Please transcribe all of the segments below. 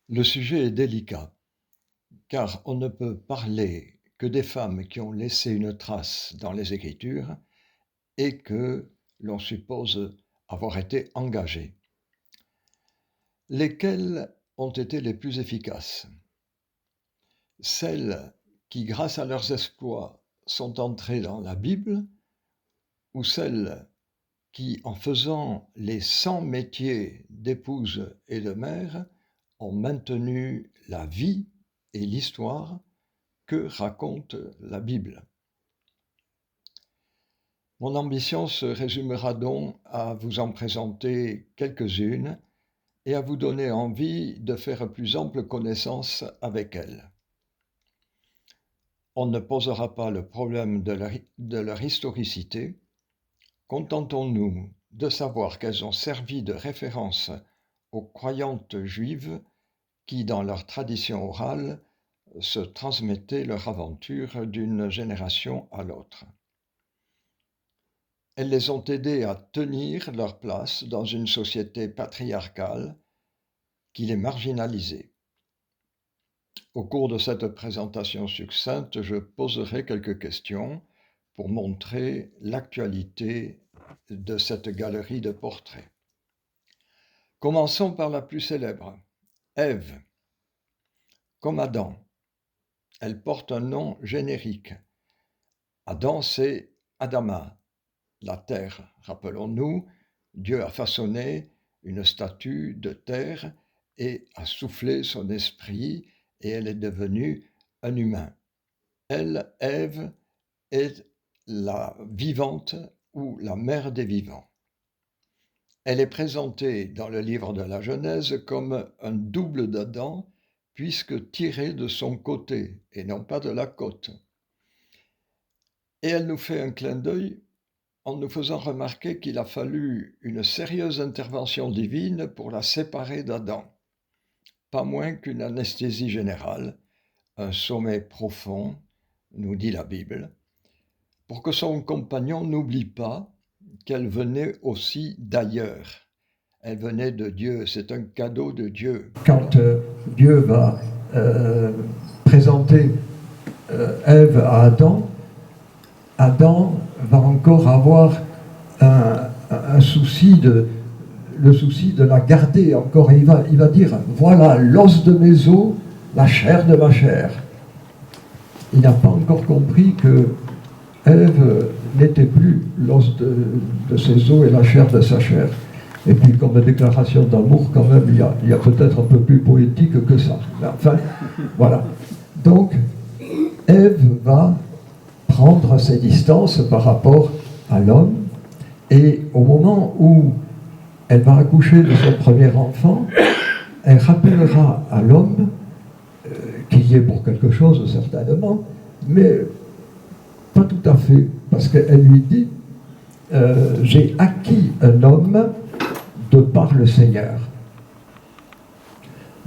Le sujet est délicat, car on ne peut parler que des femmes qui ont laissé une trace dans les Écritures et que l'on suppose avoir été engagées. Lesquelles ont été les plus efficaces? Celles qui, grâce à leurs exploits, sont entrées dans la Bible, ou celles qui, en faisant les 100 métiers d'épouse et de mère, ont maintenu la vie et l'histoire que raconte la Bible. Mon ambition se résumera donc à vous en présenter quelques-unes et à vous donner envie de faire plus ample connaissance avec elles. On ne posera pas le problème de leur historicité. Contentons-nous de savoir qu'elles ont servi de référence aux croyantes juives qui, dans leur tradition orale, se transmettaient leur aventure d'une génération à l'autre. Elles les ont aidées à tenir leur place dans une société patriarcale qui les marginalisait. Au cours de cette présentation succincte, je poserai quelques questions pour montrer l'actualité de cette galerie de portraits. Commençons par la plus célèbre, Ève. Comme Adam, elle porte un nom générique. Adam, c'est Adama, la terre. Rappelons-nous, Dieu a façonné une statue de terre et a soufflé son esprit et elle est devenue un humain. Elle, Ève, est la vivante ou la mère des vivants. Elle est présentée dans le livre de la Genèse comme un double d'Adam, puisque tiré de son côté et non pas de la côte. Et elle nous fait un clin d'œil en nous faisant remarquer qu'il a fallu une sérieuse intervention divine pour la séparer d'Adam. Pas moins qu'une anesthésie générale, un sommeil profond, nous dit la Bible, pour que son compagnon n'oublie pas qu'elle venait aussi d'ailleurs. Elle venait de Dieu, c'est un cadeau de Dieu. Quand Dieu va présenter Ève à Adam, Adam va encore avoir le souci de la garder encore. Il va dire, voilà l'os de mes os, la chair de ma chair. Il n'a pas encore compris que Ève n'était plus l'os de ses os et la chair de sa chair. Et puis comme déclaration d'amour, quand même, il y a peut-être un peu plus poétique que ça. Mais enfin, voilà. Donc, Ève va prendre ses distances par rapport à l'homme, et au moment où elle va accoucher de son premier enfant, elle rappellera à l'homme qu'il y est pour quelque chose, certainement, mais pas tout à fait, parce qu'elle lui dit j'ai acquis un homme de par le Seigneur.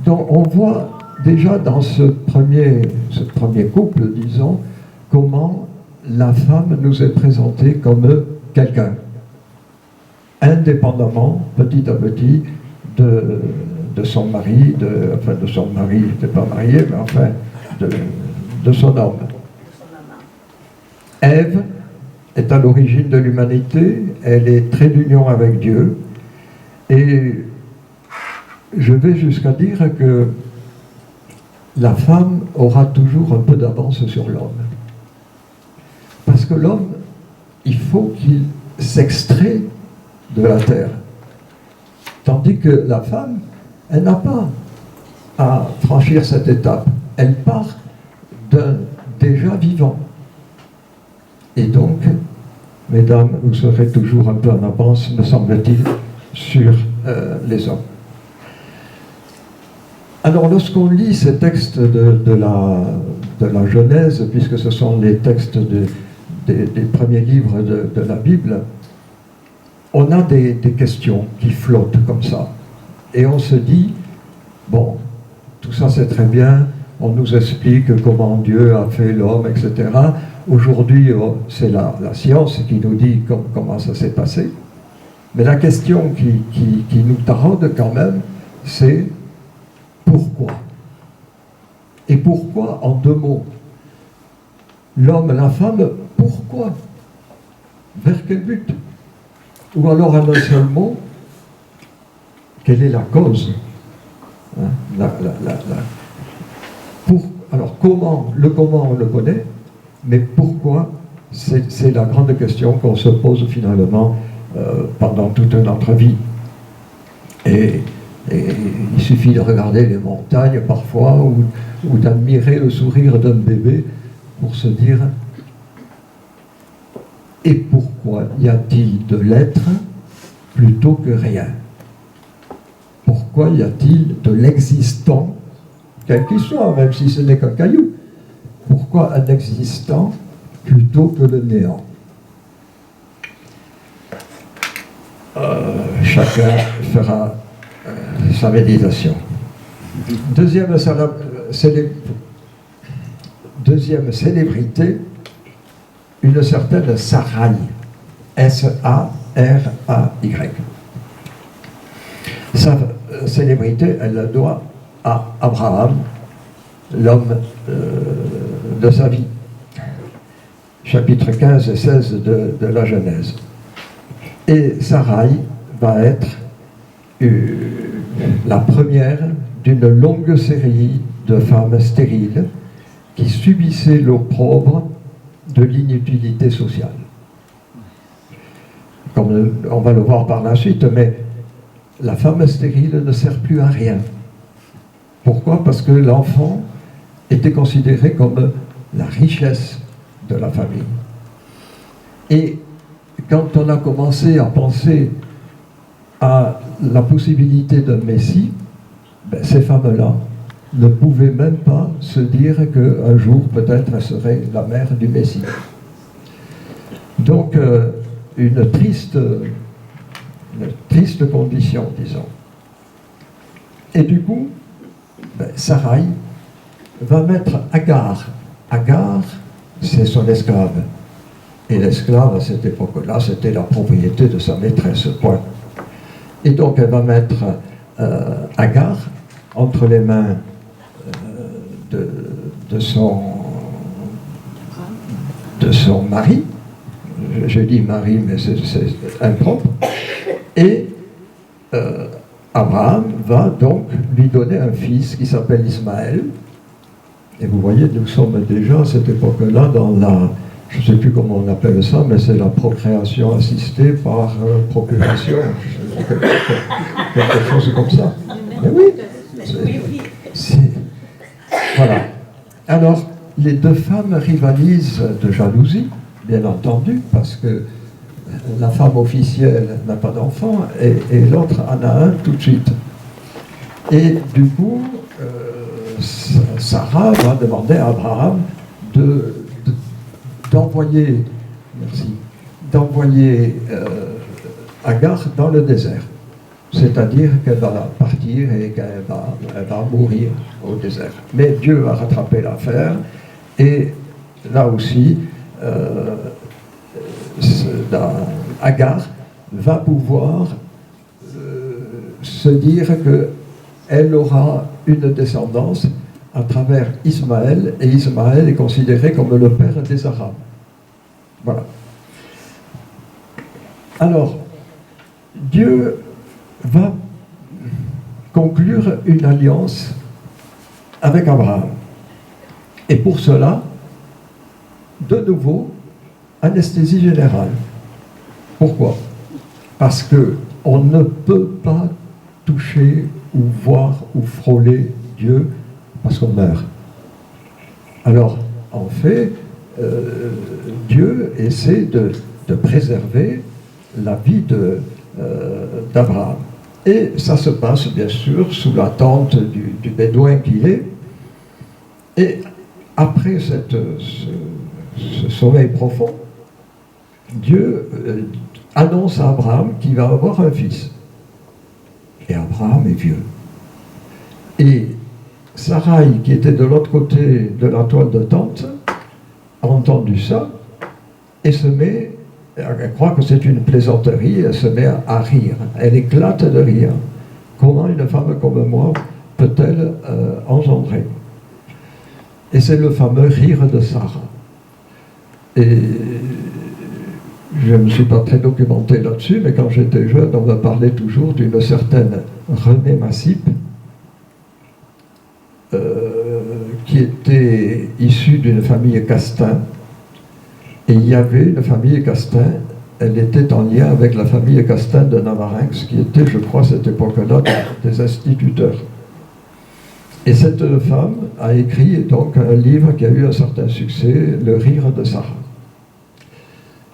Donc on voit déjà dans ce premier couple, disons, comment la femme nous est présentée comme quelqu'un, indépendamment, petit à petit, de son mari, de son mari, il n'était pas marié, mais enfin, de son homme. Ève est à l'origine de l'humanité, elle est trait d'union avec Dieu, et je vais jusqu'à dire que la femme aura toujours un peu d'avance sur l'homme. Parce que l'homme, il faut qu'il s'extrait de la terre. Tandis que la femme, elle n'a pas à franchir cette étape. Elle part d'un déjà vivant. Et donc, mesdames, vous serez toujours un peu en avance, me semble-t-il, sur les hommes. Alors, lorsqu'on lit ces textes de la Genèse, puisque ce sont les textes des premiers livres de la Bible, on a des questions qui flottent comme ça. Et on se dit, bon, tout ça c'est très bien, on nous explique comment Dieu a fait l'homme, etc. Aujourd'hui, c'est la science qui nous dit comment ça s'est passé. Mais la question qui nous taraude quand même, c'est pourquoi. Et pourquoi en 2 mots? L'homme, la femme, pourquoi? Vers quel but? Ou alors en un seul mot, quelle est la cause? Hein, alors comment on le connaît, mais pourquoi, c'est la grande question qu'on se pose finalement pendant toute notre vie. Et il suffit de regarder les montagnes parfois ou d'admirer le sourire d'un bébé pour se dire et pourquoi y a-t-il de l'être plutôt que rien? Pourquoi y a-t-il de l'existant, quel qu'il soit, même si ce n'est qu'un caillou? Pourquoi un existant plutôt que le néant? Chacun fera sa méditation. Deuxième célébrité, une certaine Sarai, S-A-R-A-Y. Sa célébrité, elle la doit à Abraham, l'homme de sa vie. Chapitre 15 et 16 de la Genèse. Et Sarai va être la première d'une longue série de femmes stériles qui subissaient l'opprobre de l'inutilité sociale. Comme on va le voir par la suite, mais la femme stérile ne sert plus à rien. Pourquoi? Parce que l'enfant était considéré comme la richesse de la famille. Et quand on a commencé à penser à la possibilité d'un Messie, ces femmes-là ne pouvaient même pas se dire qu'un jour, peut-être, elle serait la mère du Messie. Donc, une triste condition, disons. Et du coup, Sarai va mettre Agar. Agar, c'est son esclave. Et l'esclave, à cette époque-là, c'était la propriété de sa maîtresse, point. Et donc, elle va mettre Agar entre les mains de son mari. Je dis mari, mais c'est impropre. Et Abraham va donc lui donner un fils qui s'appelle Ismaël. Et vous voyez, nous sommes déjà à cette époque-là dans la... Je ne sais plus comment on appelle ça, mais c'est la procréation assistée par procuration. Quelque chose comme ça. Mais oui, voilà. Alors, les 2 femmes rivalisent de jalousie, bien entendu, parce que la femme officielle n'a pas d'enfant et l'autre en a un tout de suite. Et du coup, Sarah va demander à Abraham d'envoyer Agar dans le désert. C'est-à-dire qu'elle va partir et qu'elle va mourir au désert. Mais Dieu va rattraper l'affaire et là aussi, Agar va pouvoir se dire qu'elle aura une descendance à travers Ismaël, et Ismaël est considéré comme le père des Arabes. Voilà. Alors, Dieu va conclure une alliance avec Abraham. Et pour cela, de nouveau, anesthésie générale. Pourquoi? Parce qu'on ne peut pas toucher ou voir ou frôler Dieu parce qu'on meurt. Alors, en fait, Dieu essaie de préserver la vie d'Abraham. Et ça se passe, bien sûr, sous la tente du bédouin qu'il est. Et après ce sommeil profond, Dieu annonce à Abraham qu'il va avoir un fils. Et Abraham est vieux. Et Sarai, qui était de l'autre côté de la toile de tente, a entendu ça et se met, elle croit que c'est une plaisanterie, elle se met à rire. Elle éclate de rire. Comment une femme comme moi peut-elle engendrer? Et c'est le fameux rire de Sarah. Et je ne me suis pas très documenté là-dessus, mais quand j'étais jeune, on me parlait toujours d'une certaine Renée Massip, qui était issue d'une famille Castin. Et il y avait une famille Castin, elle était en lien avec la famille Castin de Navarinx, qui était, je crois, à cette époque-là, des instituteurs. Et cette femme a écrit donc un livre qui a eu un certain succès, Le rire de Sarah.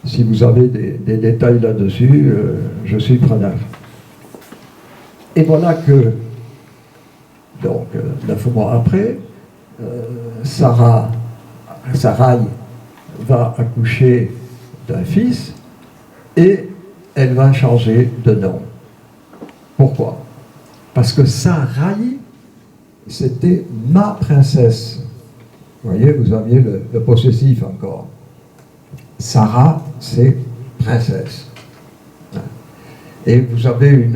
Si vous avez des détails là-dessus, je suis preneur. Et voilà que, donc, 9 mois après, Sarai va accoucher d'un fils et elle va changer de nom. Pourquoi? Parce que Sarai, c'était ma princesse. Vous voyez, vous aviez le possessif encore. Sarah, c'est princesse. Et vous avez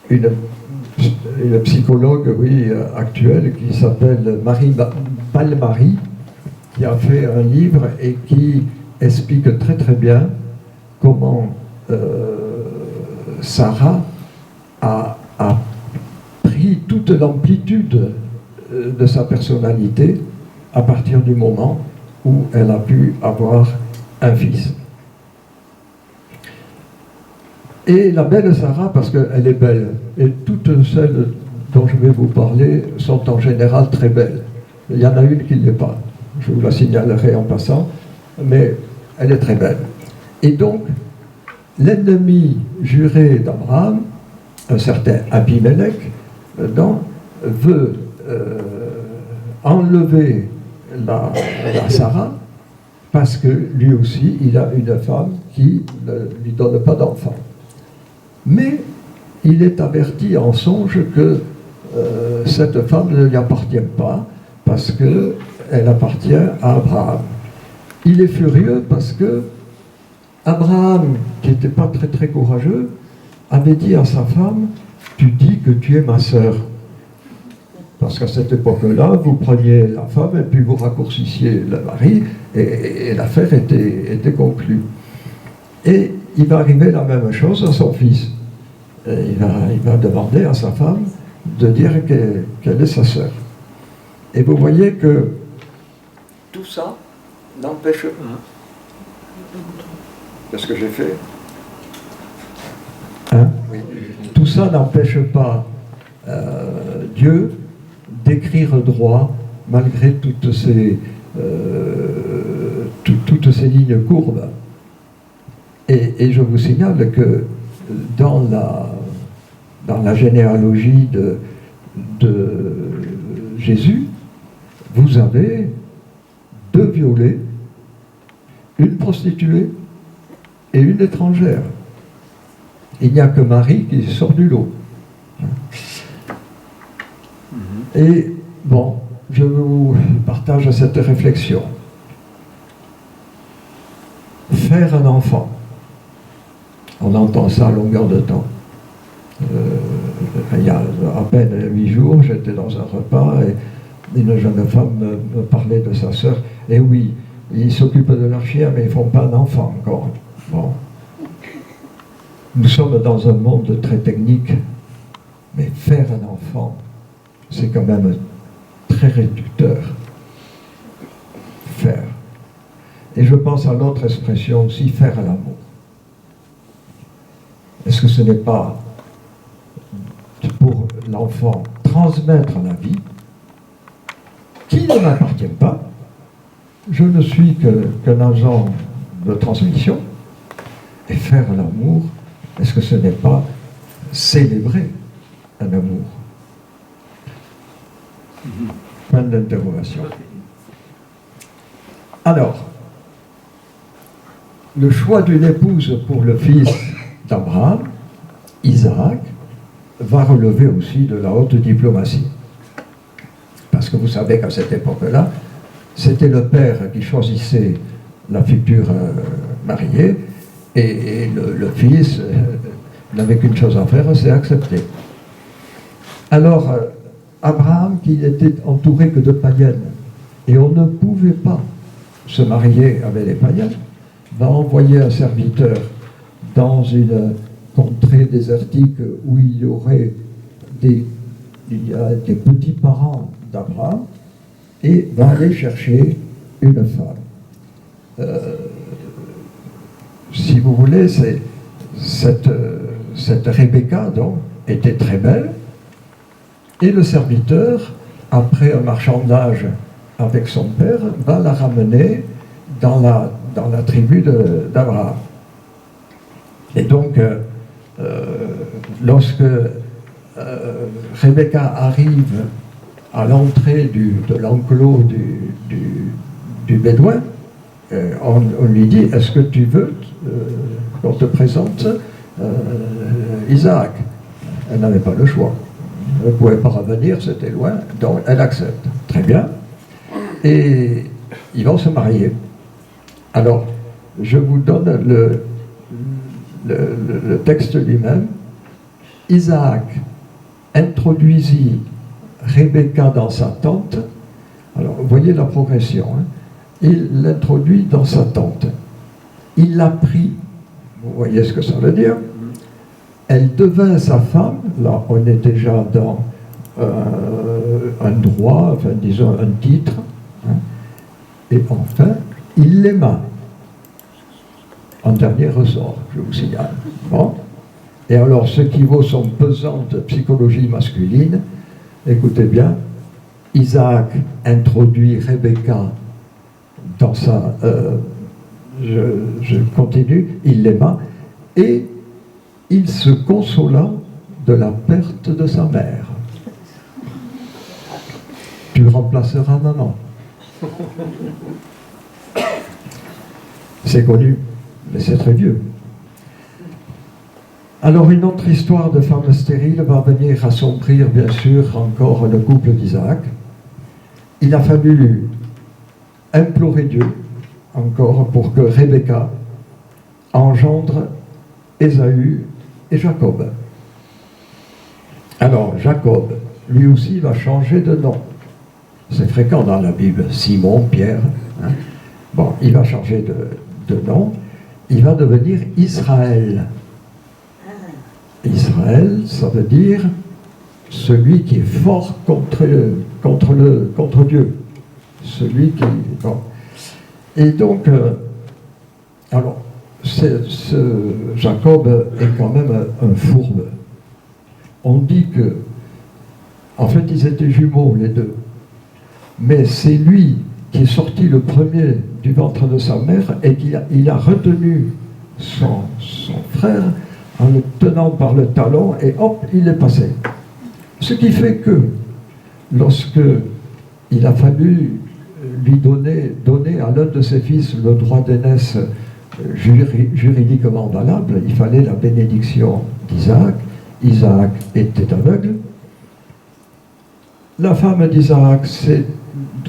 une psychologue, oui, actuelle qui s'appelle Marie Balmary, qui a fait un livre et qui explique très très bien comment Sarah a pris toute l'amplitude de sa personnalité à partir du moment où elle a pu avoir un fils. Et la belle Sarah, parce qu'elle est belle, et toutes celles dont je vais vous parler sont en général très belles. Il y en a une qui ne l'est pas, je vous la signalerai en passant, mais elle est très belle. Et donc, l'ennemi juré d'Abraham, un certain Abimelech, veut enlever la Sarah, parce que lui aussi, il a une femme qui ne lui donne pas d'enfant. Mais il est averti en songe que cette femme ne lui appartient pas, parce qu'elle appartient à Abraham. Il est furieux parce que Abraham, qui n'était pas très très courageux, avait dit à sa femme, « Tu dis que tu es ma sœur ». Parce qu'à cette époque-là, vous preniez la femme et puis vous raccourcissiez le mari et l'affaire était conclue. Et il va arriver la même chose à son fils. Et il va demander à sa femme de dire qu'elle est sa sœur. Et vous voyez que tout ça n'empêche pas. Qu'est-ce que j'ai fait? Oui. Tout ça n'empêche pas Dieu d'écrire droit malgré toutes ces lignes courbes. Et je vous signale que dans la généalogie de Jésus, vous avez 2 violées, une prostituée et une étrangère. Il n'y a que Marie qui sort du lot. Et bon, je vous partage cette réflexion. Faire un enfant, on entend ça à longueur de temps. Il y a à peine 8 jours, j'étais dans un repas et une jeune femme me parlait de sa sœur. Et oui, ils s'occupent de leur chien, mais ils ne font pas d'enfant encore. Bon. Nous sommes dans un monde très technique, mais faire un enfant, c'est quand même très réducteur. Faire. Et je pense à l'autre expression aussi, faire l'amour. Est-ce que ce n'est pas pour l'enfant transmettre la vie qui ne m'appartient pas? Je ne suis qu'un agent de transmission. Et faire l'amour, est-ce que ce n'est pas célébrer un amour? Point d'interrogation. Alors, le choix d'une épouse pour le fils d'Abraham, Isaac, va relever aussi de la haute diplomatie. Parce que vous savez qu'à cette époque-là, c'était le père qui choisissait la future mariée, et le fils n'avait qu'une chose à faire, c'est accepter. Alors, Abraham, qui n'était entouré que de païennes, et on ne pouvait pas se marier avec les païennes, va envoyer un serviteur dans une contrée désertique où il y a des petits-parents d'Abraham, et va aller chercher une femme. Si vous voulez, cette Rebecca, donc, était très belle, et le serviteur, après un marchandage avec son père, va la ramener dans la tribu d'Abraham. Et donc, lorsque Rebecca arrive à l'entrée de l'enclos du Bédouin, on lui dit, est-ce que tu veux qu'on te présente Isaac? Elle n'avait pas le choix. Elle ne pouvait pas revenir, c'était loin, donc elle accepte. Très bien. Et ils vont se marier. Alors, je vous donne le texte lui-même. Isaac introduisit Rebecca dans sa tente. Alors, vous voyez la progression. Hein. Il l'introduit dans sa tente. Il l'a pris. Vous voyez ce que ça veut dire? Elle devint sa femme. Là, on est déjà dans un droit, enfin, disons un titre. Hein. Et enfin, il l'aima. En dernier ressort, je vous signale. Bon. Et alors, ce qui vaut son pesante psychologie masculine, écoutez bien, Isaac introduit Rebecca dans sa... je continue, il l'aima, et il se consola de la perte de sa mère. Tu remplaceras maman. C'est connu, mais c'est très vieux. Alors une autre histoire de femme stérile va venir assombrir bien sûr encore le couple d'Isaac. Il a fallu implorer Dieu encore pour que Rebecca engendre Ésaü et Jacob. Alors Jacob, lui aussi, va changer de nom. C'est fréquent dans la Bible, Simon, Pierre. Hein. Bon, il va changer de nom. Il va devenir Israël. Israël, ça veut dire celui qui est fort contre Dieu. Celui qui... Bon. Et donc, alors, Jacob est quand même un fourbe. On dit que, en fait, ils étaient jumeaux, les deux. Mais c'est lui qui est sorti le premier du ventre de sa mère et il a retenu son frère en le tenant par le talon, et hop, il est passé. Ce qui fait que, lorsque il a fallu lui donner à l'un de ses fils le droit d'aînesse juridiquement valable, il fallait la bénédiction d'Isaac. Isaac était aveugle. La femme d'Isaac s'est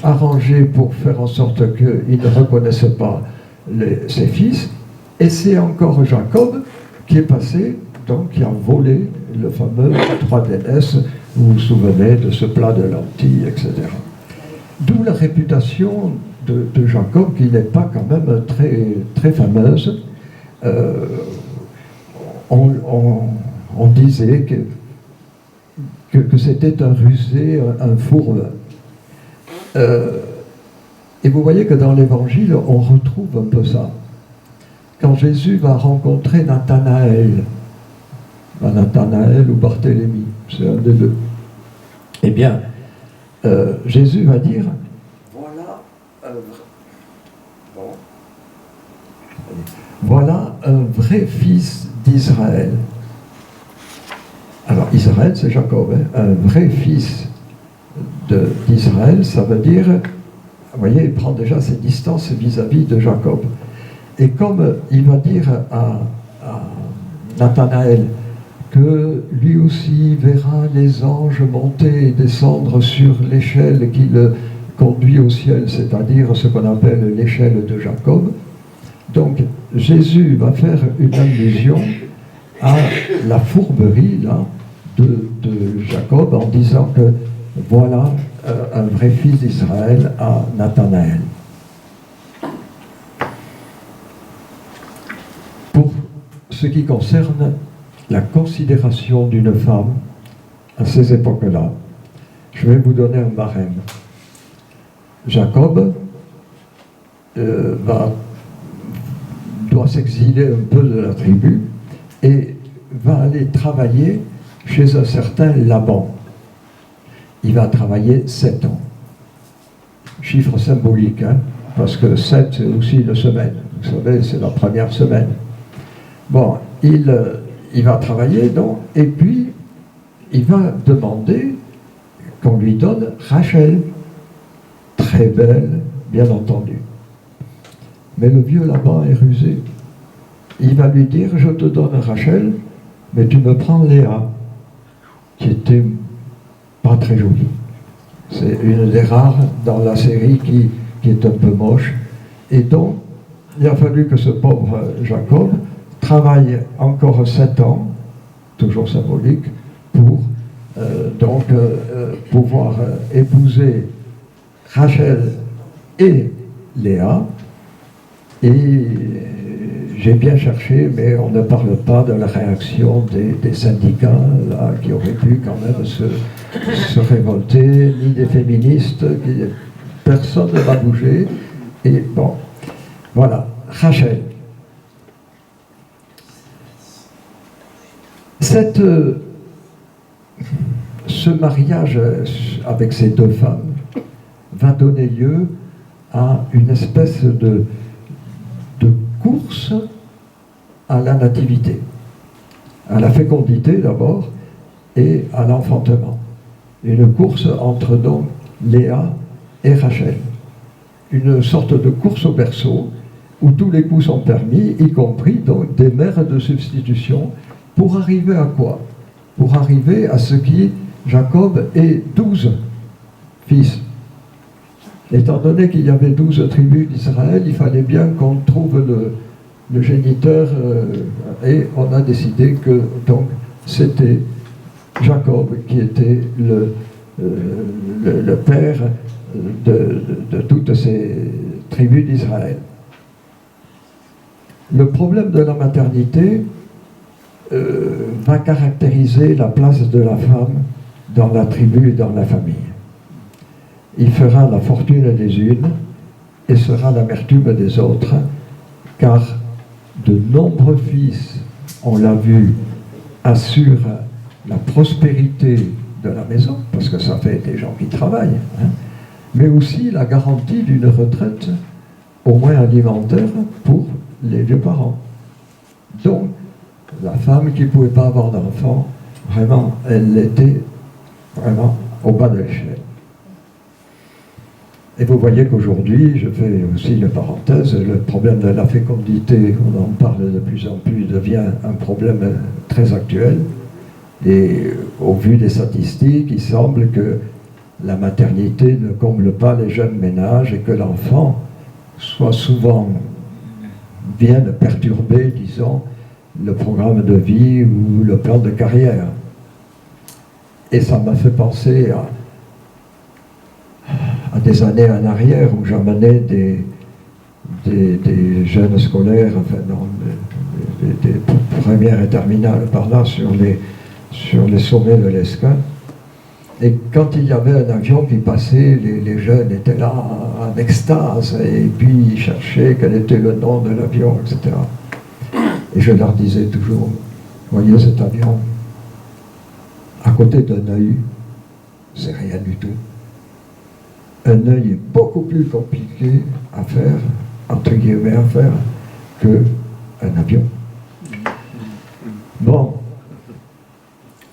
arrangée pour faire en sorte qu'il ne reconnaissait pas ses fils, et c'est encore Jacob qui est passé, donc qui a volé le fameux droit d'aînesse. Vous vous souvenez de ce plat de lentilles, etc. D'où la réputation de Jacob, qui n'est pas quand même très, très fameuse. On disait que c'était un rusé, un fourbe. Et vous voyez que dans l'Évangile, on retrouve un peu ça. Quand Jésus va rencontrer Nathanaël ou Barthélemy, c'est un des deux, eh bien, Jésus va dire, voilà un vrai fils d'Israël. Alors Israël, c'est Jacob, hein. Un vrai fils d'Israël, ça veut dire, vous voyez, il prend déjà ses distances vis-à-vis de Jacob. Et comme il va dire à Nathanaël que lui aussi verra les anges monter et descendre sur l'échelle qui le conduit au ciel, c'est-à-dire ce qu'on appelle l'échelle de Jacob, donc Jésus va faire une allusion à la fourberie là, de Jacob. Jacob en disant que voilà un vrai fils d'Israël à Nathanaël. Pour ce qui concerne la considération d'une femme à ces époques-là, je vais vous donner un barème. Jacob doit s'exiler un peu de la tribu et va aller travailler chez un certain Laban. Il va travailler 7 ans. Chiffre symbolique, hein, parce que 7, c'est aussi une semaine. Vous savez, c'est la première semaine. Bon, il va travailler, donc, et puis il va demander qu'on lui donne Rachel. Très belle, bien entendu. Mais le vieux Laban est rusé. Il va lui dire, je te donne Rachel, mais tu me prends Léa, qui était pas très jolie. C'est une des rares dans la série qui est un peu moche. Et donc, il a fallu que ce pauvre Jacob travaille encore 7 ans, toujours symbolique, pour pouvoir épouser Rachel et Léa. Et j'ai bien cherché, mais on ne parle pas de la réaction des syndicats là, qui auraient pu quand même se révolter, ni des féministes, personne ne va bouger. Et bon, voilà, Rachel. Ce mariage avec ces 2 femmes va donner lieu à une espèce de course à la nativité, à la fécondité d'abord et à l'enfantement. Une course entre donc Léa et Rachel. Une sorte de course au berceau où tous les coups sont permis, y compris donc des mères de substitution, pour arriver à quoi? Pour arriver à ce qui, Jacob ait 12 fils. Étant donné qu'il y avait 12 tribus d'Israël, il fallait bien qu'on trouve le géniteur, et on a décidé que donc c'était Jacob qui était le père de toutes ces tribus d'Israël. Le problème de la maternité va caractériser la place de la femme dans la tribu et dans la famille. Il fera la fortune des unes et sera l'amertume des autres, car de nombreux fils, on l'a vu, assurent la prospérité de la maison, parce que ça fait des gens qui travaillent, hein, mais aussi la garantie d'une retraite, au moins alimentaire, pour les vieux parents. Donc, la femme qui ne pouvait pas avoir d'enfant, vraiment, elle était vraiment au bas de l'échelle. Et vous voyez qu'aujourd'hui, je fais aussi une parenthèse, le problème de la fécondité, on en parle de plus en plus, devient un problème très actuel. Et au vu des statistiques, il semble que la maternité ne comble pas les jeunes ménages et que l'enfant soit souvent vienne perturber, disons, le programme de vie ou le plan de carrière. Et ça m'a fait penser à des années en arrière où j'emmenais des jeunes scolaires, enfin non, des premières et terminales par là, sur les sommets de l'Esca. Et quand il y avait un avion qui passait, les jeunes étaient là en extase, et puis ils cherchaient quel était le nom de l'avion, etc. Et je leur disais toujours, voyez cet avion, à côté d'un œil, c'est rien du tout. Un œil est beaucoup plus compliqué à faire, entre guillemets à faire, qu'un avion. Bon,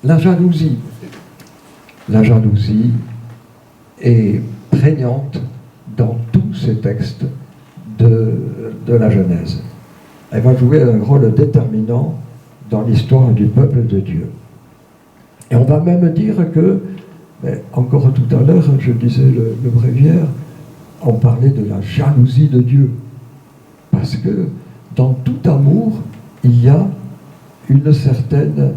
la jalousie est prégnante dans tous ces textes de la Genèse. Elle va jouer un rôle déterminant dans l'histoire du peuple de Dieu. Et on va même dire que, encore tout à l'heure, je disais le bréviaire, on parlait de la jalousie de Dieu. Parce que dans tout amour, il y a une certaine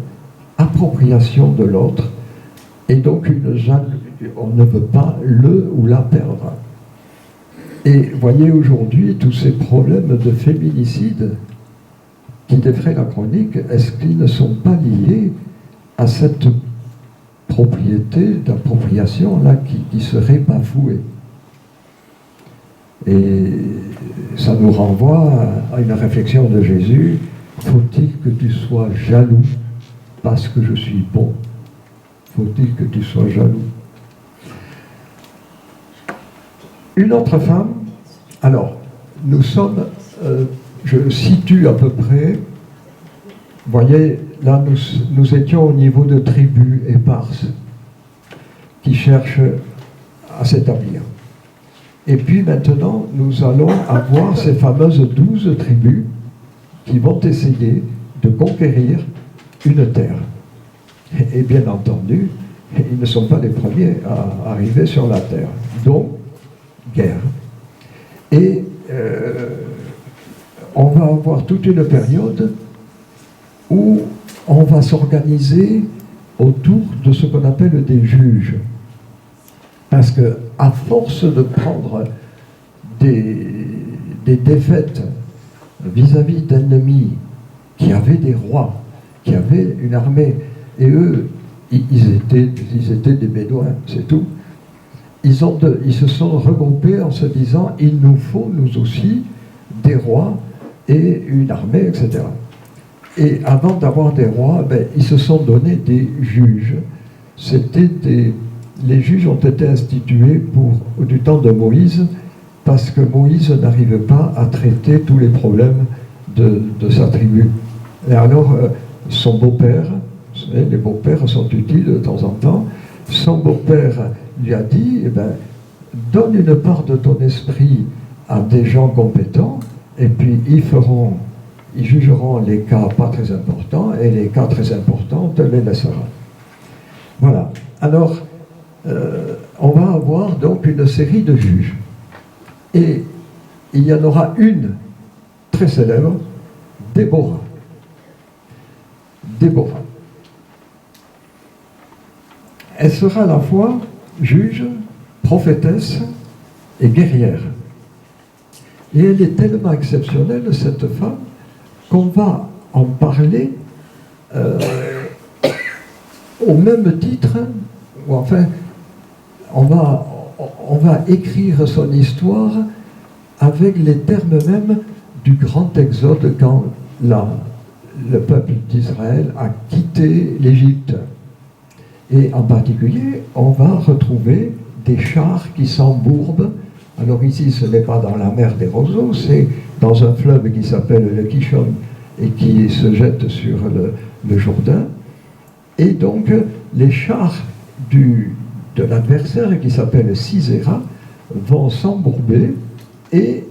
appropriation de l'autre Et donc, on ne veut pas le ou la perdre. Et voyez aujourd'hui tous ces problèmes de féminicide qui défraient la chronique, est-ce qu'ils ne sont pas liés à cette propriété d'appropriation là qui serait bafouée? Et ça nous renvoie à une réflexion de Jésus: faut-il que tu sois jaloux parce que je suis bon? Faut-il que tu sois jaloux? Une autre femme, alors, nous sommes, je situe à peu près, vous voyez, là nous étions au niveau de tribus éparses qui cherchent à s'établir. Et puis maintenant, nous allons avoir ces fameuses 12 tribus qui vont essayer de conquérir une terre. Et bien entendu, ils ne sont pas les premiers à arriver sur la terre. Donc, guerre. Et on va avoir toute une période où on va s'organiser autour de ce qu'on appelle des juges. Parce que, à force de prendre des défaites vis-à-vis d'ennemis qui avaient des rois, qui avaient une armée, et eux, ils étaient des Bédouins, c'est tout. Ils se sont regroupés en se disant: il nous faut, nous aussi, des rois et une armée, etc. Et avant d'avoir des rois, ils se sont donné des juges. Les juges ont été institués du temps de Moïse, parce que Moïse n'arrivait pas à traiter tous les problèmes de sa tribu. Et alors, son beau-père, vous savez, les beaux-pères sont utiles de temps en temps, son beau-père lui a dit: donne une part de ton esprit à des gens compétents, et puis ils jugeront les cas pas très importants, et les cas très importants, on te les laissera. Voilà. Alors, on va avoir donc une série de juges. Et il y en aura une très célèbre, Déborah. Déborah. Elle sera à la fois juge, prophétesse et guerrière. Et elle est tellement exceptionnelle, cette femme, qu'on va en parler au même titre, ou enfin, on va écrire son histoire avec les termes même du grand exode, quand le peuple d'Israël a quitté l'Égypte. Et en particulier, on va retrouver des chars qui s'embourbent. Alors ici, ce n'est pas dans la mer des roseaux, c'est dans un fleuve qui s'appelle le Kishon et qui se jette sur le Jourdain. Et donc, les chars de l'adversaire, qui s'appelle Sisera, vont s'embourber, et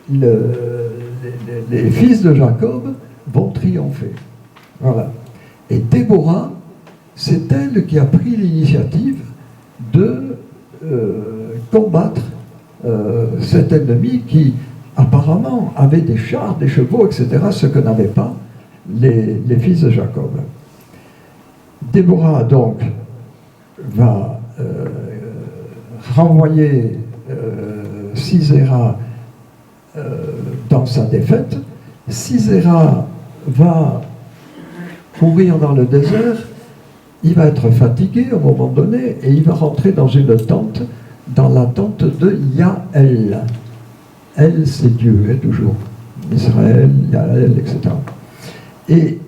les fils de Jacob vont triompher. Voilà. Et Déborah, c'est elle qui a pris l'initiative de combattre cet ennemi qui apparemment avait des chars, des chevaux, etc., ce que n'avaient pas les fils de Jacob. Déborah donc va renvoyer Sisera dans sa défaite. Sisera va courir dans le désert. Il va être fatigué à un moment donné et il va rentrer dans une tente, dans la tente de Yaël. Elle, c'est Dieu, toujours. Israël, Yaël, etc. Et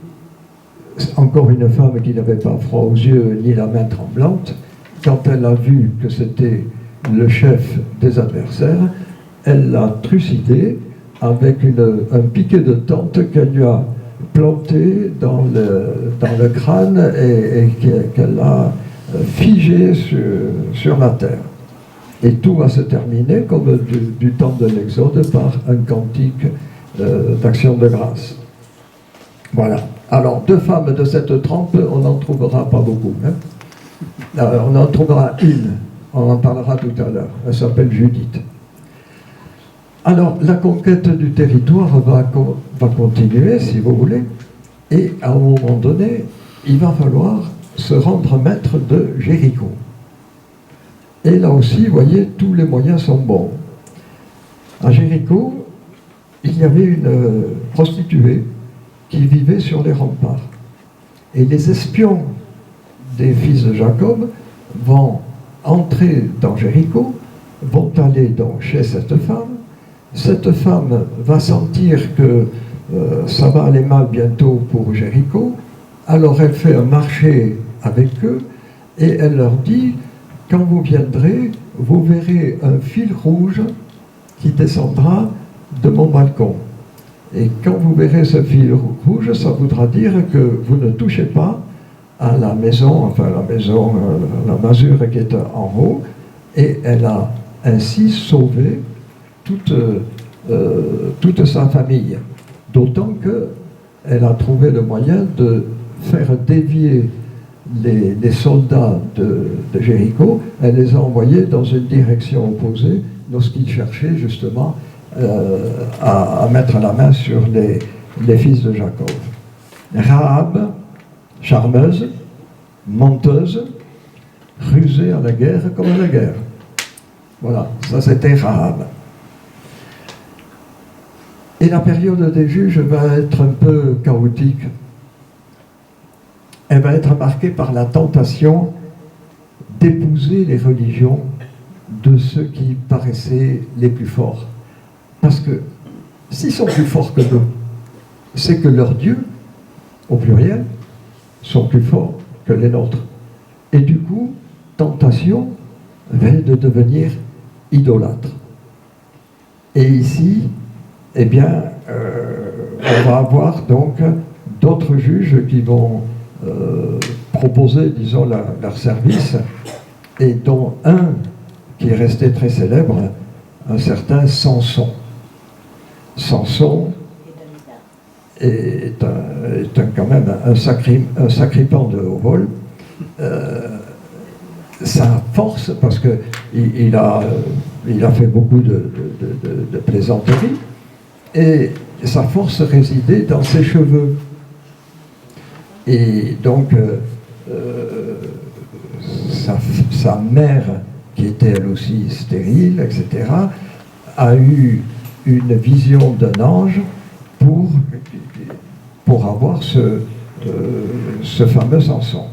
encore une femme qui n'avait pas froid aux yeux ni la main tremblante, quand elle a vu que c'était le chef des adversaires, elle l'a trucidé avec un piquet de tente qu'elle lui a planté dans le crâne et qu'elle a figé sur la terre. Et tout va se terminer, comme du temps de l'Exode, par un cantique d'action de grâce. Voilà. Alors, deux femmes de cette trempe, on n'en trouvera pas beaucoup. Hein. On en trouvera une, on en parlera tout à l'heure. Elle s'appelle Judith. Alors, la conquête du territoire va continuer, si vous voulez, et à un moment donné, il va falloir se rendre maître de Jéricho. Et là aussi, vous voyez, tous les moyens sont bons. À Jéricho, il y avait une prostituée qui vivait sur les remparts. Et les espions des fils de Jacob vont entrer dans Jéricho, vont aller donc chez cette femme. Cette femme va sentir que ça va aller mal bientôt pour Jéricho. Alors elle fait un marché avec eux et elle leur dit: quand vous viendrez, vous verrez un fil rouge qui descendra de mon balcon. Et quand vous verrez ce fil rouge, ça voudra dire que vous ne touchez pas à la maison, la masure qui est en haut, et elle a ainsi sauvé toute sa famille. D'autant qu'elle a trouvé le moyen de faire dévier les soldats de Jéricho. Elle les a envoyés dans une direction opposée lorsqu'ils cherchaient justement à mettre la main sur les fils de Jacob. Rahab, charmeuse, menteuse, rusée à la guerre comme à la guerre. Voilà, ça c'était Rahab. Et la période des juges va être un peu chaotique. Elle va être marquée par la tentation d'épouser les religions de ceux qui paraissaient les plus forts. Parce que s'ils sont plus forts que nous, c'est que leurs dieux, au pluriel, sont plus forts que les nôtres. Et du coup, tentation va de devenir idolâtre. Et ici, eh bien, on va avoir donc d'autres juges qui vont proposer, disons, leur service, et dont un qui est resté très célèbre, un certain Samson. Samson est quand même un sacripant de haut vol. Sa force, parce qu'il a fait beaucoup de plaisanteries, et sa force résidait dans ses cheveux. Et donc, sa mère, qui était elle aussi stérile, etc., a eu une vision d'un ange pour avoir ce fameux Samson.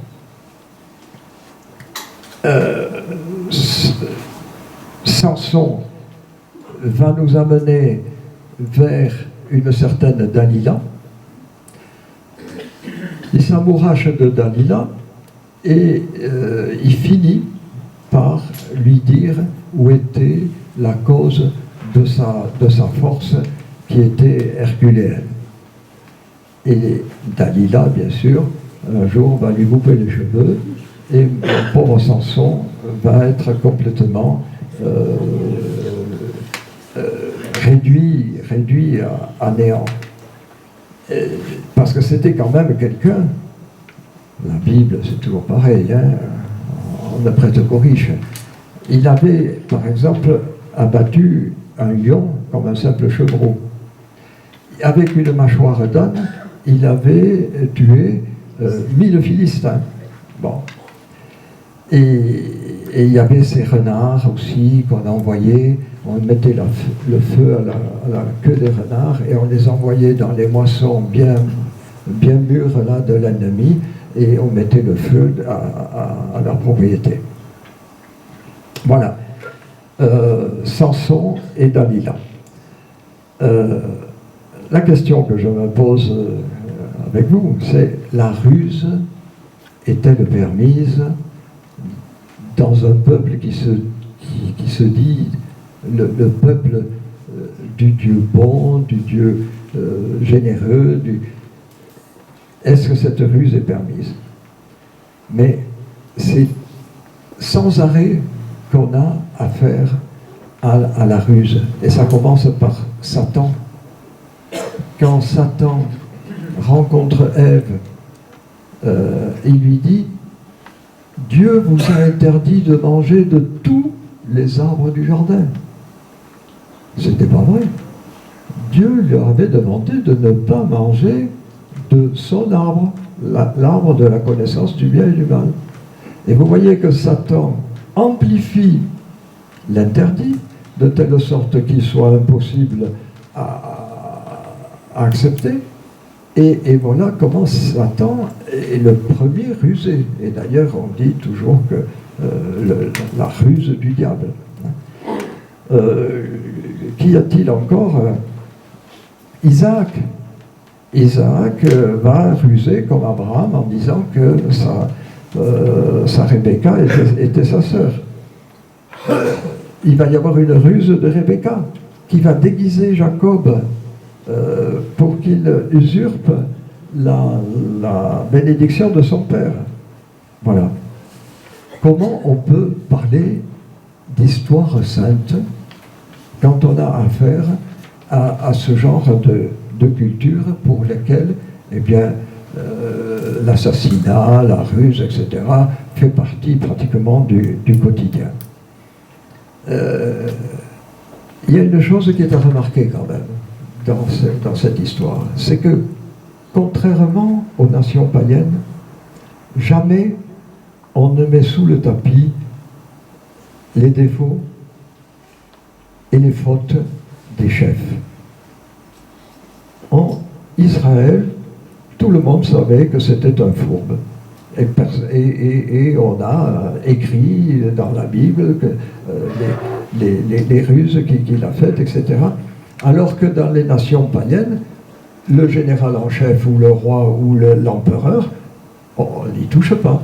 Samson va nous amener vers une certaine Dalila. Il s'amourache de Dalila et il finit par lui dire où était la cause de sa force qui était herculéenne. Et Dalila, bien sûr, un jour va lui couper les cheveux et le pauvre Samson va être complètement réduit à néant. Parce que c'était quand même quelqu'un, la Bible c'est toujours pareil, hein, on ne prête qu'aux riches. Il avait, par exemple, abattu un lion comme un simple chevreau. Avec une mâchoire d'âne, il avait tué 1000 Philistins. Bon. Et il y avait ces renards aussi qu'on a envoyés. On mettait le feu à la queue des renards et on les envoyait dans les moissons bien mûres là, de l'ennemi, et on mettait le feu à leur propriété. Voilà. Samson et Dalila. La question que je me pose avec vous, c'est: la ruse est-elle permise dans un peuple qui se dit le peuple du Dieu bon, du Dieu généreux? Est-ce que cette ruse est permise? Mais c'est sans arrêt qu'on a affaire à la ruse. Et ça commence par Satan. Quand Satan rencontre Ève, il lui dit: Dieu vous a interdit de manger de tous les arbres du jardin. C'était pas vrai. Dieu lui avait demandé de ne pas manger de son arbre, l'arbre de la connaissance du bien et du mal. Et vous voyez que Satan amplifie l'interdit, de telle sorte qu'il soit impossible à accepter. Et voilà comment Satan est le premier rusé. Et d'ailleurs, on dit toujours que la ruse du diable. Qu'y a-t-il encore? Isaac. Isaac va ruser comme Abraham en disant que sa Rebecca était sa sœur. Il va y avoir une ruse de Rebecca qui va déguiser Jacob pour qu'il usurpe la bénédiction de son père. Voilà. Comment on peut parler d'histoire sainte quand on a affaire à ce genre de culture pour laquelle, eh bien, l'assassinat, la ruse, etc., fait partie pratiquement du quotidien. Il y a une chose qui est à remarquer quand même dans cette histoire, c'est que, contrairement aux nations païennes, jamais on ne met sous le tapis les défauts et les fautes des chefs. En Israël, tout le monde savait que c'était un fourbe. Et on a écrit dans la Bible que, les ruses qu'il a faites, etc. Alors que dans les nations païennes, le général en chef ou le roi ou l'empereur, on n'y touche pas.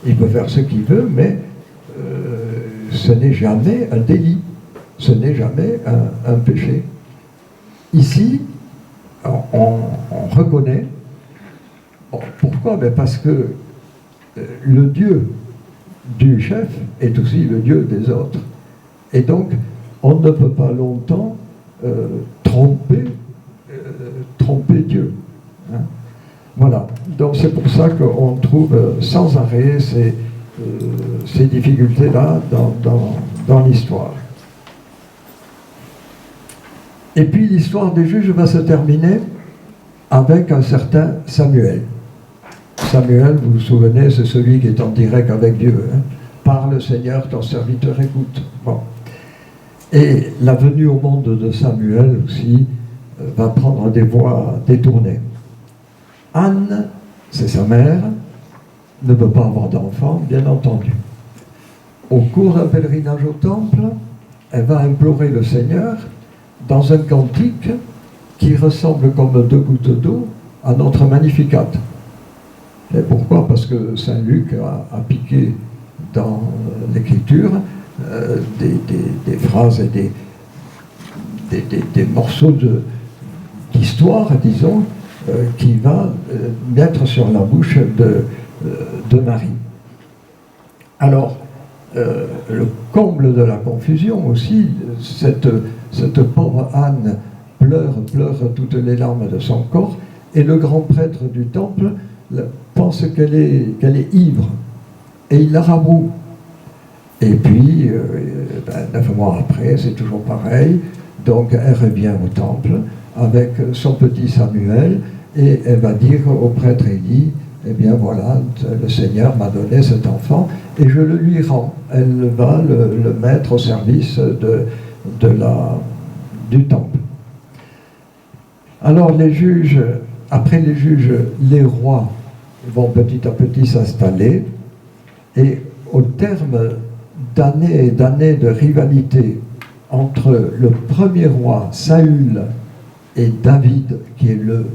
Il peut faire ce qu'il veut, mais ce n'est jamais un délit, ce n'est jamais un péché. Ici, on reconnaît. Pourquoi? Parce que le Dieu du chef est aussi le Dieu des autres. Et donc, on ne peut pas longtemps tromper Dieu. Hein? Voilà. Donc c'est pour ça qu'on trouve sans arrêt ces difficultés-là dans l'histoire. Et puis l'histoire des juges va se terminer avec un certain Samuel. Samuel, vous vous souvenez, c'est celui qui est en direct avec Dieu. Hein? Parle, Seigneur, ton serviteur écoute. Bon. Et la venue au monde de Samuel aussi va prendre des voies détournées. Anne, c'est sa mère, ne peut pas avoir d'enfant, bien entendu. Au cours d'un pèlerinage au temple, elle va implorer le Seigneur dans un cantique qui ressemble comme deux gouttes d'eau à notre Magnificat. Et pourquoi? Parce que Saint Luc a piqué dans l'Écriture des phrases et des morceaux d'histoire, disons, qui va mettre sur la bouche de Marie. Alors, le comble de la confusion aussi, cette pauvre Anne pleure toutes les larmes de son corps, et le grand prêtre du temple pense qu'elle est ivre, et il la raboue. Et puis, 9 mois après, c'est toujours pareil, donc elle revient au temple avec son petit Samuel, et elle va dire au prêtre Élie, eh bien voilà, le Seigneur m'a donné cet enfant, et je le lui rends. Elle va le mettre au service du temple. Alors les juges, après les juges, les rois vont petit à petit s'installer, et au terme d'années et d'années de rivalité entre le premier roi, Saül, et David, qui est le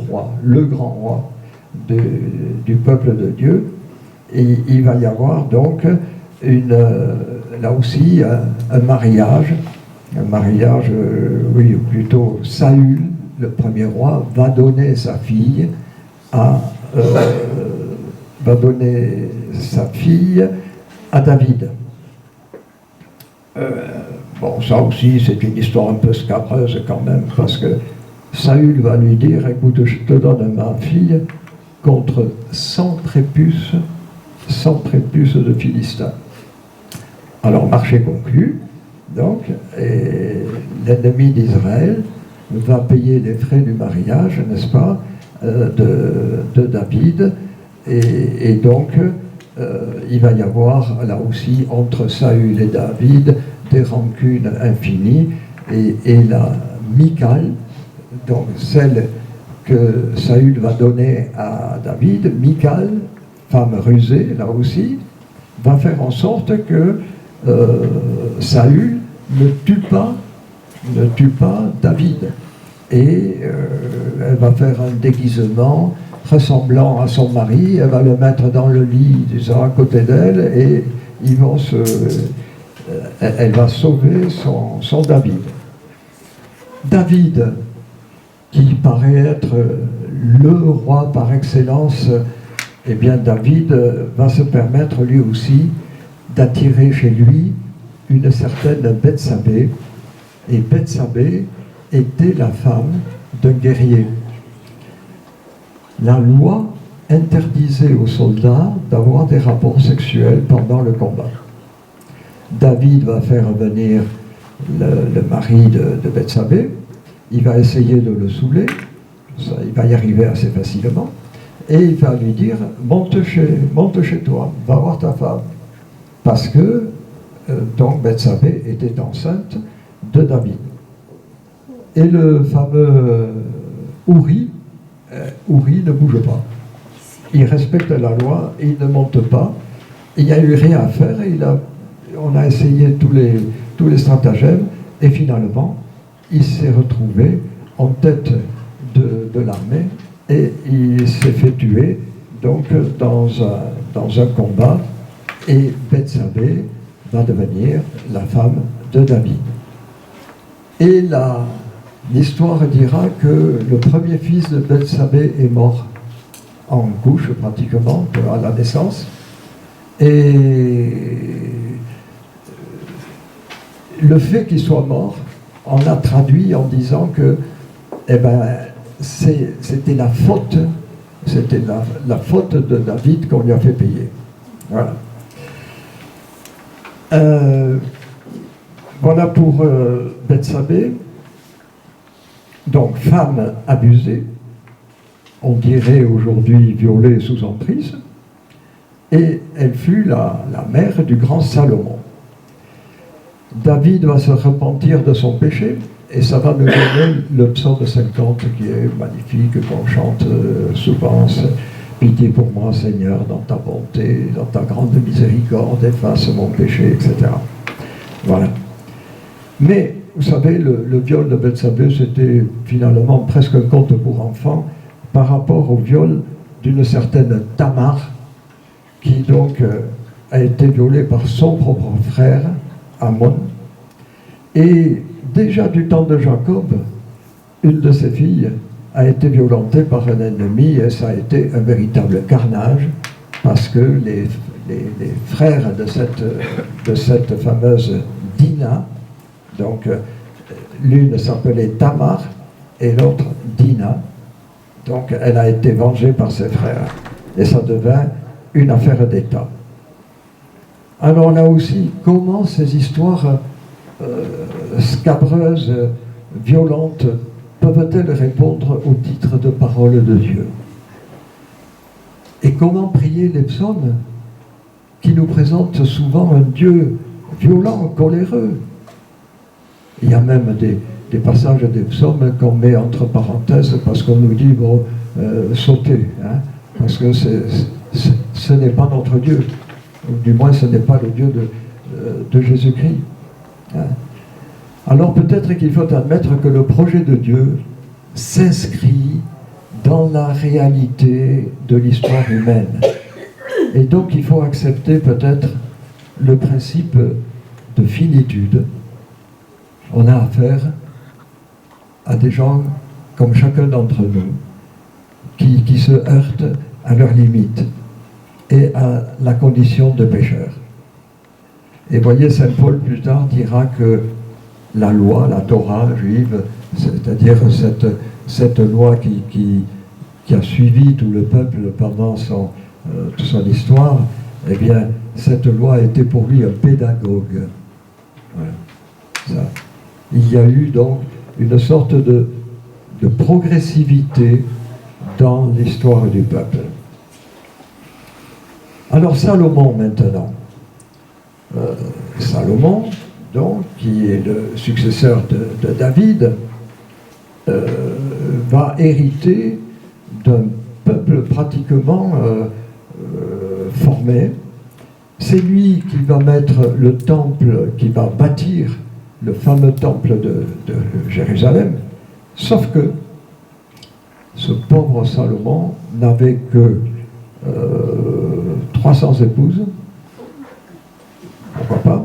roi, le grand roi du peuple de Dieu, et il va y avoir donc là aussi un mariage, oui, ou plutôt Saül, le premier roi, va donner sa fille à David. Bon, ça aussi, c'est une histoire un peu scabreuse quand même, parce que Saül va lui dire, écoute, je te donne ma fille contre 100 prépuces de Philistins. Alors, marché conclu, donc, et l'ennemi d'Israël va payer les frais du mariage, n'est-ce pas? de David. Et donc, il va y avoir là aussi entre Saül et David des rancunes infinies. Et la Michal, donc celle que Saül va donner à David, Michal, femme rusée là aussi, va faire en sorte que Saül ne tue pas David. Et elle va faire un déguisement ressemblant à son mari, elle va le mettre dans le lit, disons, à côté d'elle, et elle va sauver son David. David, qui paraît être le roi par excellence, eh bien David va se permettre lui aussi d'attirer chez lui une certaine Bethsabée. Et Bethsabée était la femme d'un guerrier. La loi interdisait aux soldats d'avoir des rapports sexuels pendant le combat. David va faire venir le mari de Bethsabée, il va essayer de le saouler, il va y arriver assez facilement, et il va lui dire monte chez toi, va voir ta femme. Parce que donc Bethsabée était enceinte de David. Et le fameux Uri ne bouge pas. Il respecte la loi, et il ne monte pas. Il n'y a eu rien à faire, on a essayé tous les stratagèmes, et finalement, il s'est retrouvé en tête de l'armée, et il s'est fait tuer donc dans un combat, et Bethsabée va devenir la femme de David. Et l'histoire dira que le premier fils de Bethsabée est mort en couche pratiquement à la naissance, et le fait qu'il soit mort, on a traduit en disant que c'était la faute de David qu'on lui a fait payer. Voilà. Voilà pour Bethsabée. Donc, femme abusée, on dirait aujourd'hui violée sous emprise, et elle fut la mère du grand Salomon. David va se repentir de son péché, et ça va nous donner le psaume 50 qui est magnifique, qu'on chante souvent. Pitié pour moi, Seigneur, dans ta bonté, dans ta grande miséricorde, efface mon péché, etc. Voilà. Mais, vous savez, le viol de Bethsabée, c'était finalement presque un conte pour enfants par rapport au viol d'une certaine Tamar, qui donc a été violée par son propre frère, Amon. Et déjà du temps de Jacob, une de ses filles a été violentée par un ennemi, et ça a été un véritable carnage, parce que les frères de cette fameuse Dina, donc l'une s'appelait Tamar et l'autre Dina, donc elle a été vengée par ses frères, et ça devint une affaire d'État. Alors là aussi, comment ces histoires scabreuses, violentes, peuvent-elles répondre au titre de parole de Dieu? Et comment prier les psaumes qui nous présentent souvent un Dieu violent, coléreux? Il y a même des passages des psaumes qu'on met entre parenthèses parce qu'on nous dit, bon, sautez, hein, parce que ce n'est pas notre Dieu, ou du moins ce n'est pas le Dieu de Jésus-Christ. Hein. Alors peut-être qu'il faut admettre que le projet de Dieu s'inscrit dans la réalité de l'histoire humaine. Et donc il faut accepter peut-être le principe de finitude. On a affaire à des gens comme chacun d'entre nous qui se heurtent à leurs limites et à la condition de pécheur. Et voyez, Saint Paul plus tard dira que la loi, la Torah juive, c'est-à-dire cette loi qui a suivi tout le peuple pendant toute son histoire, eh bien, cette loi était pour lui un pédagogue. Voilà. Ça. Il y a eu donc une sorte de progressivité dans l'histoire du peuple. Alors Salomon maintenant. Salomon, donc, qui est le successeur de David, va hériter d'un peuple pratiquement formé. C'est lui qui va mettre le temple, qui va bâtir le fameux temple de Jérusalem, sauf que ce pauvre Salomon n'avait que 300 épouses, pourquoi pas,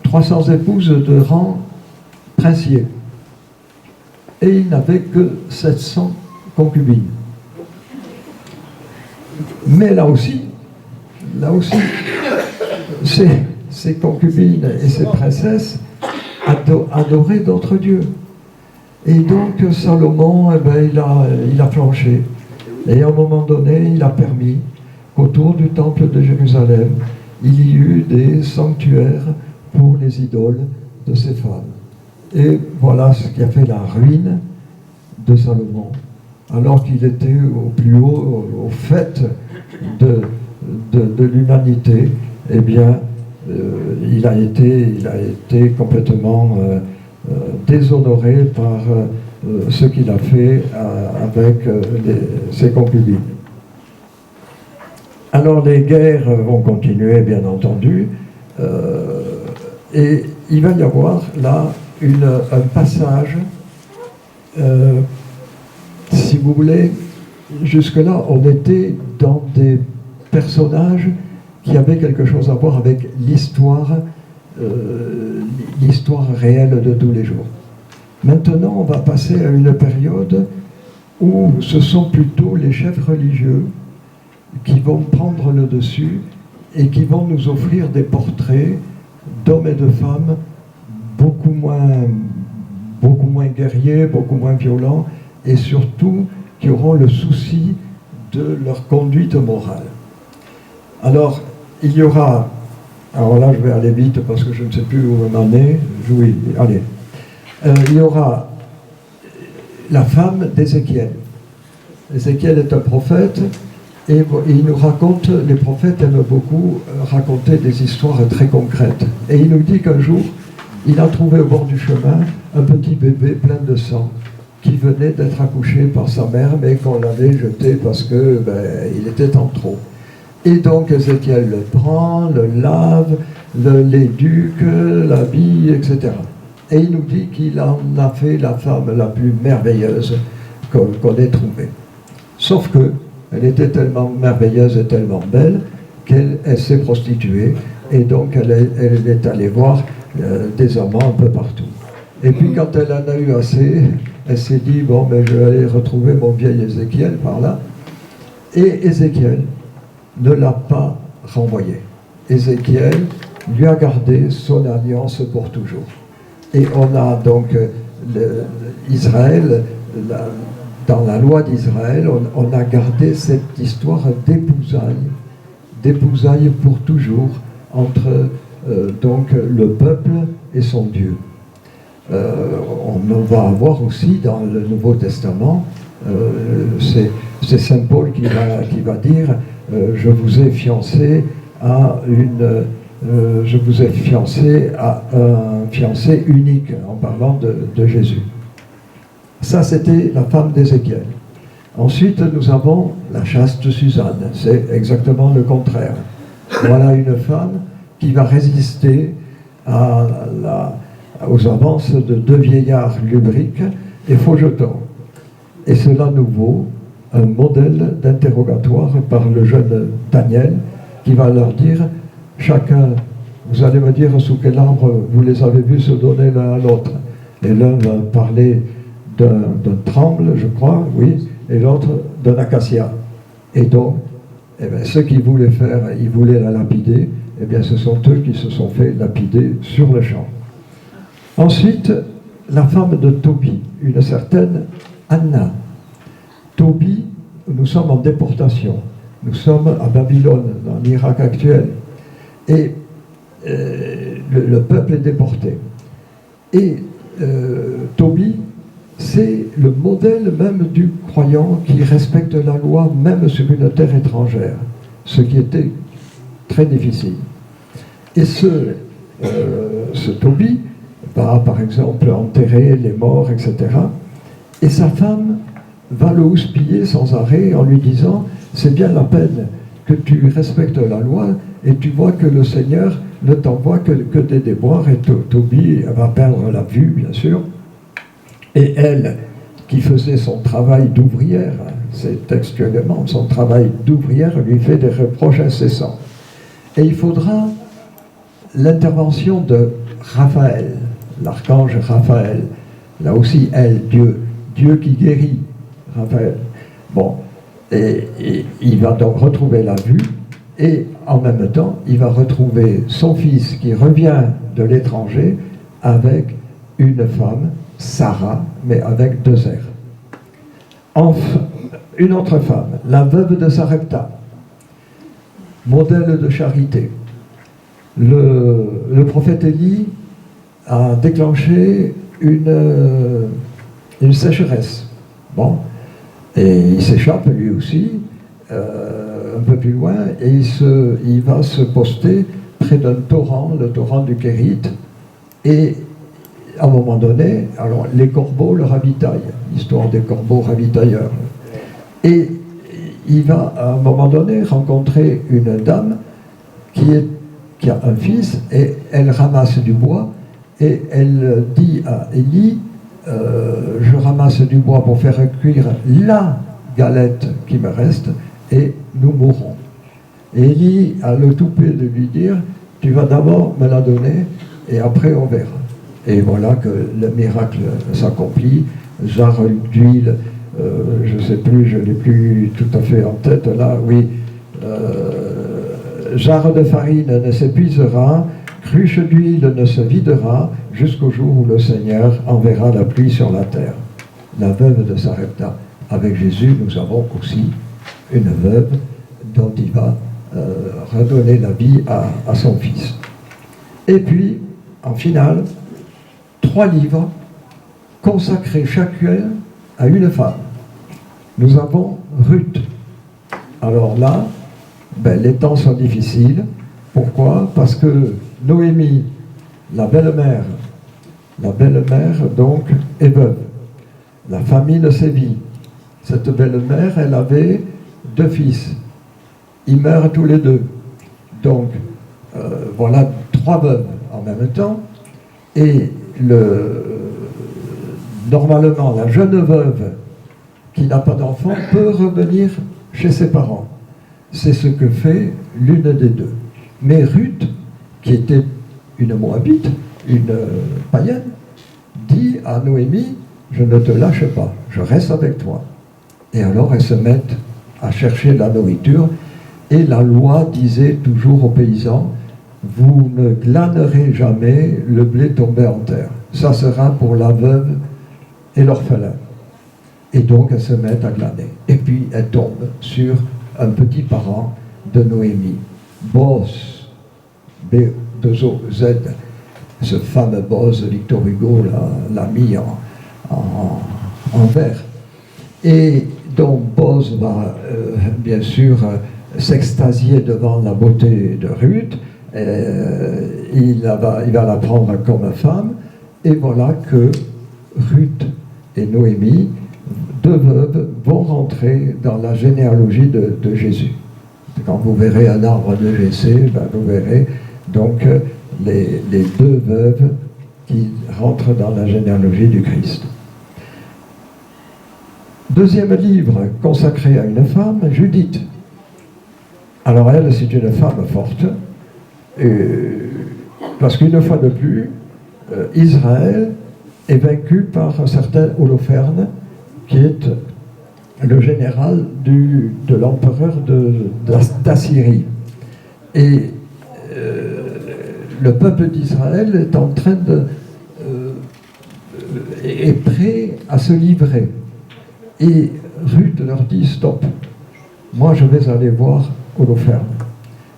300 épouses de rang princier, et il n'avait que 700 concubines. Mais là aussi, ces concubines et ces princesses adoraient d'autres dieux. Et donc Salomon, il a flanché. Et à un moment donné, il a permis qu'autour du temple de Jérusalem, il y eut des sanctuaires pour les idoles de ces femmes. Et voilà ce qui a fait la ruine de Salomon. Alors qu'il était au plus haut, au fait de l'humanité, eh bien, il a été complètement déshonoré par ce qu'il a fait avec ses concubines. Alors les guerres vont continuer, bien entendu, et il va y avoir là un passage, si vous voulez, jusque-là on était dans des personnages qui avaient quelque chose à voir avec l'histoire réelle de tous les jours. Maintenant, on va passer à une période où ce sont plutôt les chefs religieux qui vont prendre le dessus et qui vont nous offrir des portraits d'hommes et de femmes beaucoup moins guerriers, beaucoup moins violents, et surtout qui auront le souci de leur conduite morale. Alors, il y aura, alors là je vais aller vite parce que je ne sais plus où m'en est, oui, allez. Il y aura la femme d'Ézéchiel. Ézéchiel est un prophète, et il nous raconte, les prophètes aiment beaucoup raconter des histoires très concrètes. Et il nous dit qu'un jour, il a trouvé au bord du chemin un petit bébé plein de sang qui venait d'être accouché par sa mère, mais qu'on l'avait jeté parce que il était en trop. Et donc Ézéchiel le prend, le lave, l'éduque, l'habille, etc. Et il nous dit qu'il en a fait la femme la plus merveilleuse qu'on ait trouvée. Sauf que elle était tellement merveilleuse et tellement belle qu'elle s'est prostituée, et donc elle est allée voir des amants un peu partout. Et puis quand elle en a eu assez, elle s'est dit, bon, je vais aller retrouver mon vieil Ézéchiel par là. Et Ézéchiel ne l'a pas renvoyé. Ézéchiel lui a gardé son alliance pour toujours. Et on a donc Israël, dans la loi d'Israël, on a gardé cette histoire d'épousailles pour toujours entre donc le peuple et son Dieu. On va avoir aussi dans le Nouveau Testament, c'est Saint Paul qui va dire je vous ai fiancé à un fiancé unique, en parlant de Jésus. Ça, c'était la femme d'Ézéchiel. Ensuite, nous avons la chaste Suzanne. C'est exactement le contraire. Voilà une femme qui va résister aux avances de deux vieillards lubriques et faux-jetons. Et cela nous vaut un modèle d'interrogatoire par le jeune Daniel qui va leur dire, chacun, vous allez me dire sous quel arbre vous les avez vus se donner l'un à l'autre. Et l'un va parler d'un tremble, je crois, oui, et l'autre d'un acacia. Et donc, ceux qui voulaient ils voulaient la lapider, eh bien ce sont eux qui se sont fait lapider sur le champ. Ensuite, la femme de Tobie, une certaine Anna. Tobie, nous sommes en déportation. Nous sommes à Babylone, dans l'Irak actuel. Et le peuple est déporté. Et Tobie, c'est le modèle même du croyant qui respecte la loi même sur une terre étrangère, ce qui était très difficile. Et ce Tobie va par exemple enterrer les morts, etc. Et sa femme va le houspiller sans arrêt en lui disant « c'est bien la peine que tu respectes la loi et tu vois que le Seigneur ne t'envoie que des déboires. » Et Tobie va perdre la vue, bien sûr. Et elle, qui faisait son travail d'ouvrière, c'est textuellement son travail d'ouvrière, lui fait des reproches incessants. Et il faudra l'intervention de Raphaël, l'archange Raphaël. Là aussi, Dieu qui guérit, Raphaël. Bon, et il va donc retrouver la vue, et en même temps, il va retrouver son fils qui revient de l'étranger avec une femme, Sarah, mais avec 2 R. Enfin, une autre femme, la veuve de Sarepta, modèle de charité. Le prophète Élie a déclenché une sécheresse. Bon, et il s'échappe lui aussi, un peu plus loin, et il va se poster près d'un torrent, le torrent du Kérit, et à un moment donné, alors les corbeaux le ravitaillent, l'histoire des corbeaux ravitailleurs. Et il va à un moment donné rencontrer une dame qui a un fils, et elle ramasse du bois, et elle dit à Élie, je ramasse du bois pour faire cuire la galette qui me reste, et nous mourrons. Et Élie a le toupet de lui dire, tu vas d'abord me la donner, et après on verra. Et voilà que le miracle s'accomplit, jarre d'huile, je ne sais plus, je ne l'ai plus tout à fait en tête là, oui, jarre de farine ne s'épuisera, cruche d'huile ne se videra, jusqu'au jour où le Seigneur enverra la pluie sur la terre. La veuve de Sarepta. Avec Jésus, nous avons aussi une veuve dont il va redonner la vie à son fils. Et puis, en finale, 3 livres consacrés chacun à une femme. Nous avons Ruth. Alors là, les temps sont difficiles. Pourquoi? Parce que Noémie, la belle-mère donc est veuve. La famine sévit. Cette belle-mère, elle avait 2 fils. Ils meurent tous les 2. Donc, voilà 3 veuves en même temps. Et normalement, la jeune veuve qui n'a pas d'enfant peut revenir chez ses parents. C'est ce que fait l'une des 2. Mais Ruth, qui était une Moabite, une païenne, dit à Noémie, je ne te lâche pas, je reste avec toi. Et alors elles se mettent à chercher de la nourriture, et la loi disait toujours aux paysans, vous ne glanerez jamais le blé tombé en terre. Ça sera pour la veuve et l'orphelin. Et donc elles se mettent à glaner. Et puis elles tombent sur un petit parent de Noémie, Boz, B2OZ, ce fameux Boz, Victor Hugo l'a mis en vers. Et donc Boz va bien sûr s'extasier devant la beauté de Ruth, il va la prendre comme femme, et voilà que Ruth et Noémie, 2 veuves, vont rentrer dans la généalogie de Jésus. Quand vous verrez un arbre de Jessé, vous verrez donc les 2 veuves qui rentrent dans la généalogie du Christ. Deuxième livre consacré à une femme, Judith. Alors elle, c'est une femme forte, parce qu'une fois de plus, Israël est vaincu par un certain Holoferne, qui est le général de l'empereur d'Assyrie. Et le peuple d'Israël est en train est prêt à se livrer. Et Ruth leur dit, stop, moi je vais aller voir Holoferne.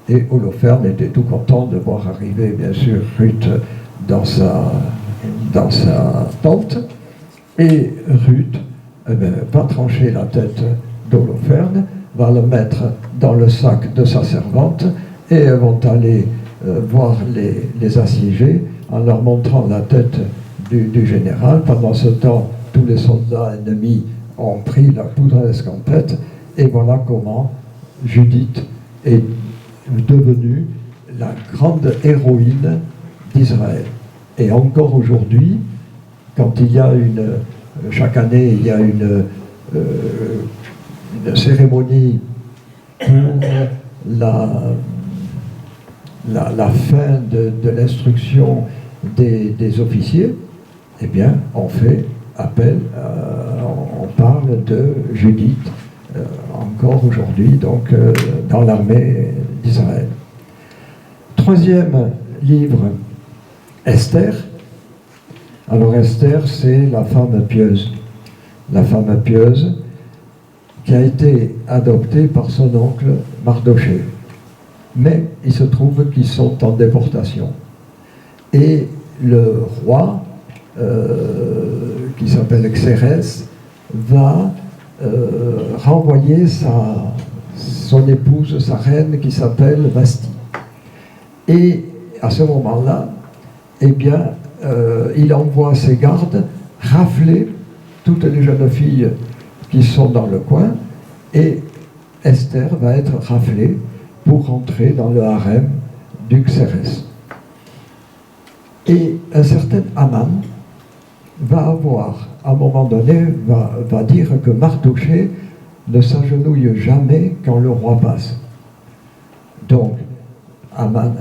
Et Holoferne était tout content de voir arriver, bien sûr, Ruth dans sa tente. Et Ruth va trancher la tête d'Holoferne, va le mettre dans le sac de sa servante, et elles vont aller voir les assiégés en leur montrant la tête du général. Pendant ce temps, tous les soldats ennemis ont pris la poudre à l'escampette, et voilà comment Judith est devenue la grande héroïne d'Israël. Et encore aujourd'hui, quand il y a chaque année, il y a une cérémonie pour la fin de l'instruction des officiers, eh bien, on fait appel, on parle de Judith encore aujourd'hui, donc dans l'armée d'Israël. Troisième livre, Esther. Alors Esther, c'est la femme pieuse. La femme pieuse qui a été adoptée par son oncle Mardochée. Mais il se trouve qu'ils sont en déportation. Et le roi, qui s'appelle Xérès, va renvoyer son épouse, sa reine, qui s'appelle Vasti. Et à ce moment-là, eh bien, il envoie ses gardes rafler toutes les jeunes filles qui sont dans le coin, et Esther va être raflée pour rentrer dans le harem du Xérès. Et un certain Aman va avoir, à un moment donné, va dire que Mardochée ne s'agenouille jamais quand le roi passe. Donc,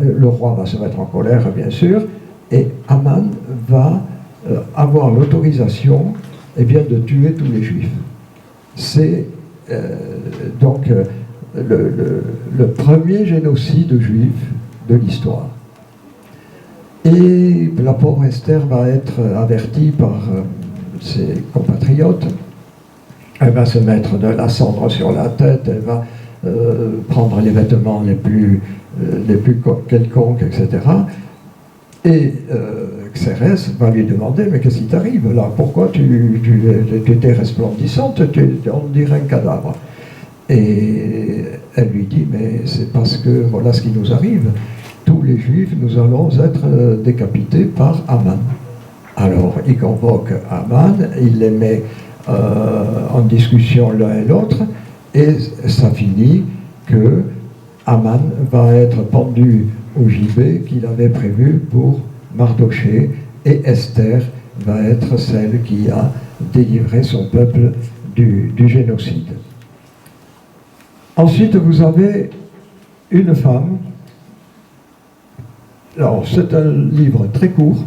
le roi va se mettre en colère, bien sûr, et Aman va avoir l'autorisation, eh bien, de tuer tous les juifs. C'est donc le premier génocide juif de l'histoire. Et la pauvre Esther va être avertie par ses compatriotes. Elle va se mettre de la cendre sur la tête, elle va prendre les vêtements les plus quelconques, etc. Et Xérès va lui demander, mais qu'est-ce qui t'arrive là? Pourquoi tu étais resplendissante, on dirait un cadavre. Et elle lui dit, mais c'est parce que voilà ce qui nous arrive. Tous les juifs, nous allons être décapités par Aman. Alors il convoque Aman, il les met en discussion l'un et l'autre, et ça finit que Aman va être pendu au gibet qu'il avait prévu pour Mardochée, et Esther va être celle qui a délivré son peuple du génocide. Ensuite, vous avez une femme. Alors, c'est un livre très court,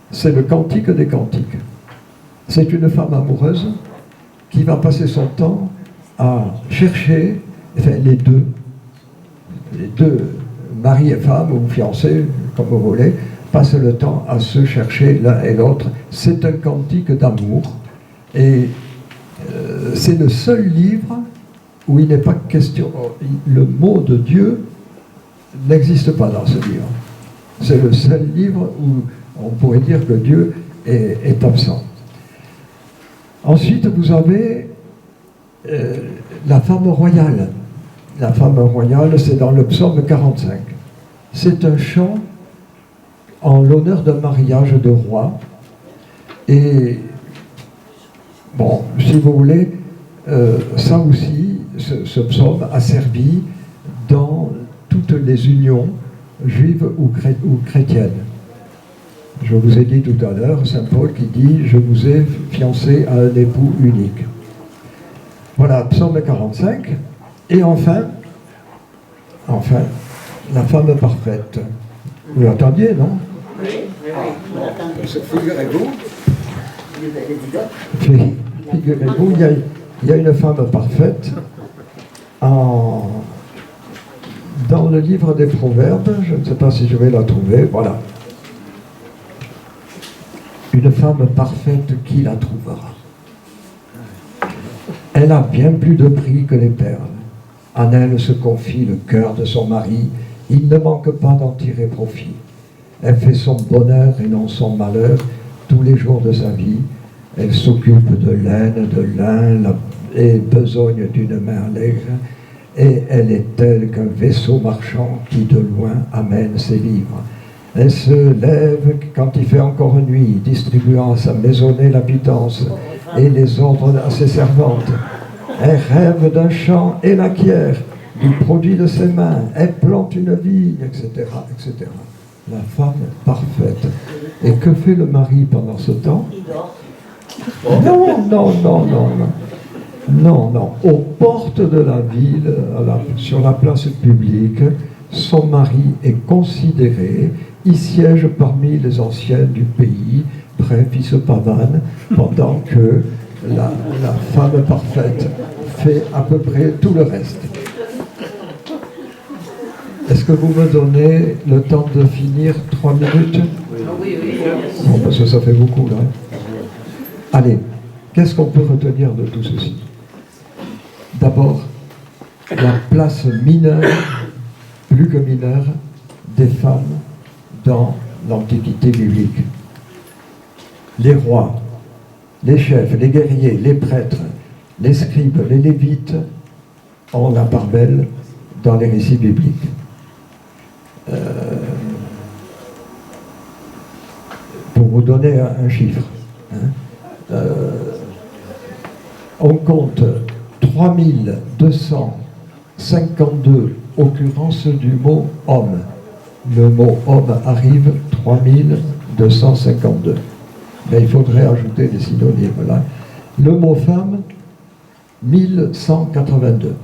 c'est le Cantique des Cantiques. C'est une femme amoureuse qui va passer son temps à chercher, enfin les deux, mari et femme, ou fiancés, comme vous voulez, passent le temps à se chercher l'un et l'autre. C'est un cantique d'amour, et c'est le seul livre où il n'est pas question, le mot de Dieu n'existe pas dans ce livre. C'est le seul livre où on pourrait dire que Dieu est absent. Ensuite, vous avez la femme royale. La femme royale, c'est dans le psaume 45. C'est un chant en l'honneur d'un mariage de roi. Et, bon, si vous voulez, ça aussi, ce psaume a servi dans toutes les unions juives ou chrétiennes. Je vous ai dit tout à l'heure, saint Paul qui dit « Je vous ai fiancé à un époux unique ». Voilà, psaume 45. Et enfin, la femme parfaite. Vous l'attendiez, non? Oui. Figurez-vous, il y a une femme parfaite dans le livre des Proverbes. Je ne sais pas si je vais la trouver. Voilà. Une femme parfaite, qui la trouvera? Elle a bien plus de prix que les perles. En elle se confie le cœur de son mari. Il ne manque pas d'en tirer profit. Elle fait son bonheur et non son malheur tous les jours de sa vie. Elle s'occupe de laine, de lin, et besogne d'une main allègre, et elle est telle qu'un vaisseau marchand qui de loin amène ses livres. Elle se lève quand il fait encore nuit, distribuant à sa maisonnée la pitance et les ordres à ses servantes. Elle rêve d'un champ et l'acquiert, du produit de ses mains, elle plante une vigne, etc., etc. La femme parfaite. Et que fait le mari pendant ce temps? Il dort. Non, non, non, non, non. Non, non. Aux portes de la ville, sur la place publique, son mari est considéré. Il siège parmi les anciennes du pays. Bref, il se pavane pendant que la femme parfaite fait à peu près tout le reste. Est-ce que vous me donnez le temps de finir 3 minutes? Oui. Bon, parce que ça fait beaucoup, là. Allez, qu'est-ce qu'on peut retenir de tout ceci? D'abord, la place mineure, plus que mineure, des femmes dans l'Antiquité biblique. Les rois, les chefs, les guerriers, les prêtres, les scribes, les lévites ont la part belle dans les récits bibliques. Pour vous donner un chiffre, on compte 3252 occurrences du mot homme. Le mot homme arrive 3252. Mais il faudrait ajouter des synonymes là. Le mot femme, 1182.